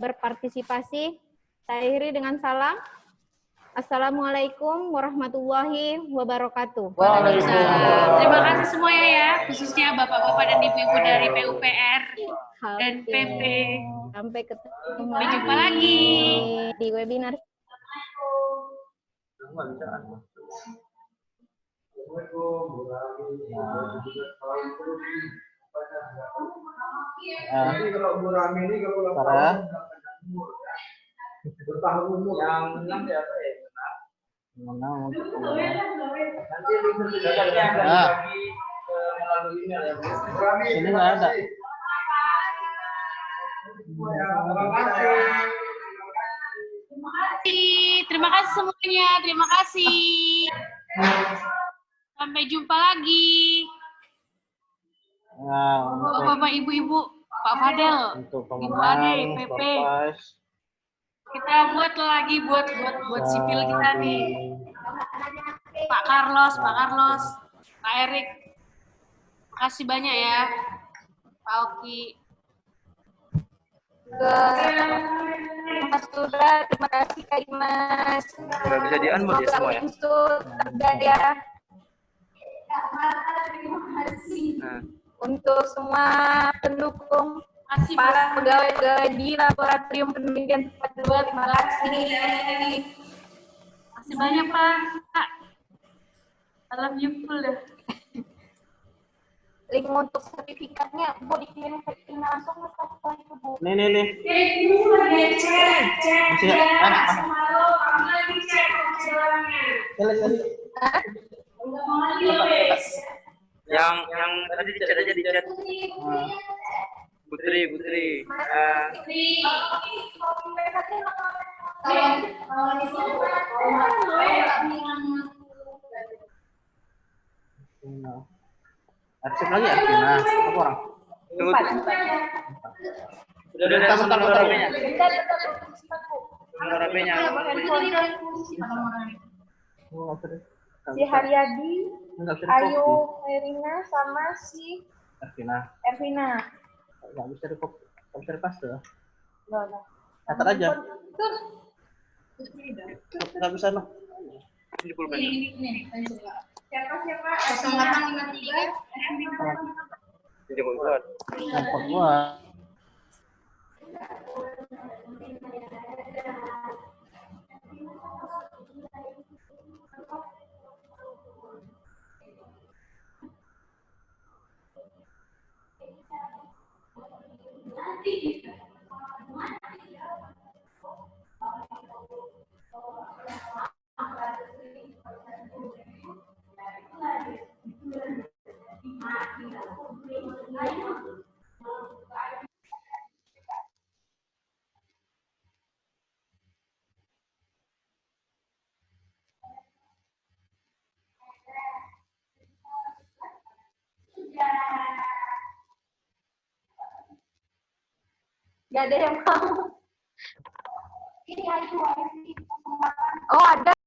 berpartisipasi. Saya akhiri dengan salam. Assalamualaikum warahmatullahi wabarakatuh. Waalaikumsalam. Terima kasih semuanya ya, khususnya Bapak-Bapak dan Ibu-Ibu dari PUPR dan PP. Sampai ketemu Sampai jumpa lagi di webinar. Yang menang siapa ya? Menang untuk Nanti sertifikatnya akan dibagi melalui email ya Bu. sini nggak ada. Terima kasih semuanya, terima kasih. Sampai jumpa lagi. Nah, Bapak-bapak, Ibu-ibu, Pak Fadel, untuk Ibu Ade, pemenang PP. surprise Kita buat lagi buat sipil kita nih. Pak Carlos, Pak Erik. Makasih banyak ya. Pak Oki. Mas Sudha, terima kasih Kak Imas. Nggak bisa di-unmute ya semua ya? Ya. Nah. Untuk semua pendukung, Makasih para pegawai di Laboratorium Penelitian Tempat 2, terima kasih. Makasih banyak Pak. I love you full dah. Link untuk sertifikatnya Bu dikirim ke email langsung atau itu Bu? nih. Masih Yang tadi di chat aja di chat. Putri. Arsip lagi Arvina. Apa orang? Udah Bentar, nomor bentar. HP-nya. Bentar. Nomor HP-nya. Si Haryadi, Enggak bisa Ayu di-copy. Herina sama si Arvina. Ervina. Enggak bisa di-copy. Enggak bisa di-paste. Loh. Catat aja. Enggak bisa noh. Ini pulpen. Siapa? 0853 Ini pulpen. Handphone gua. Gak ada yang mau. Oh ada.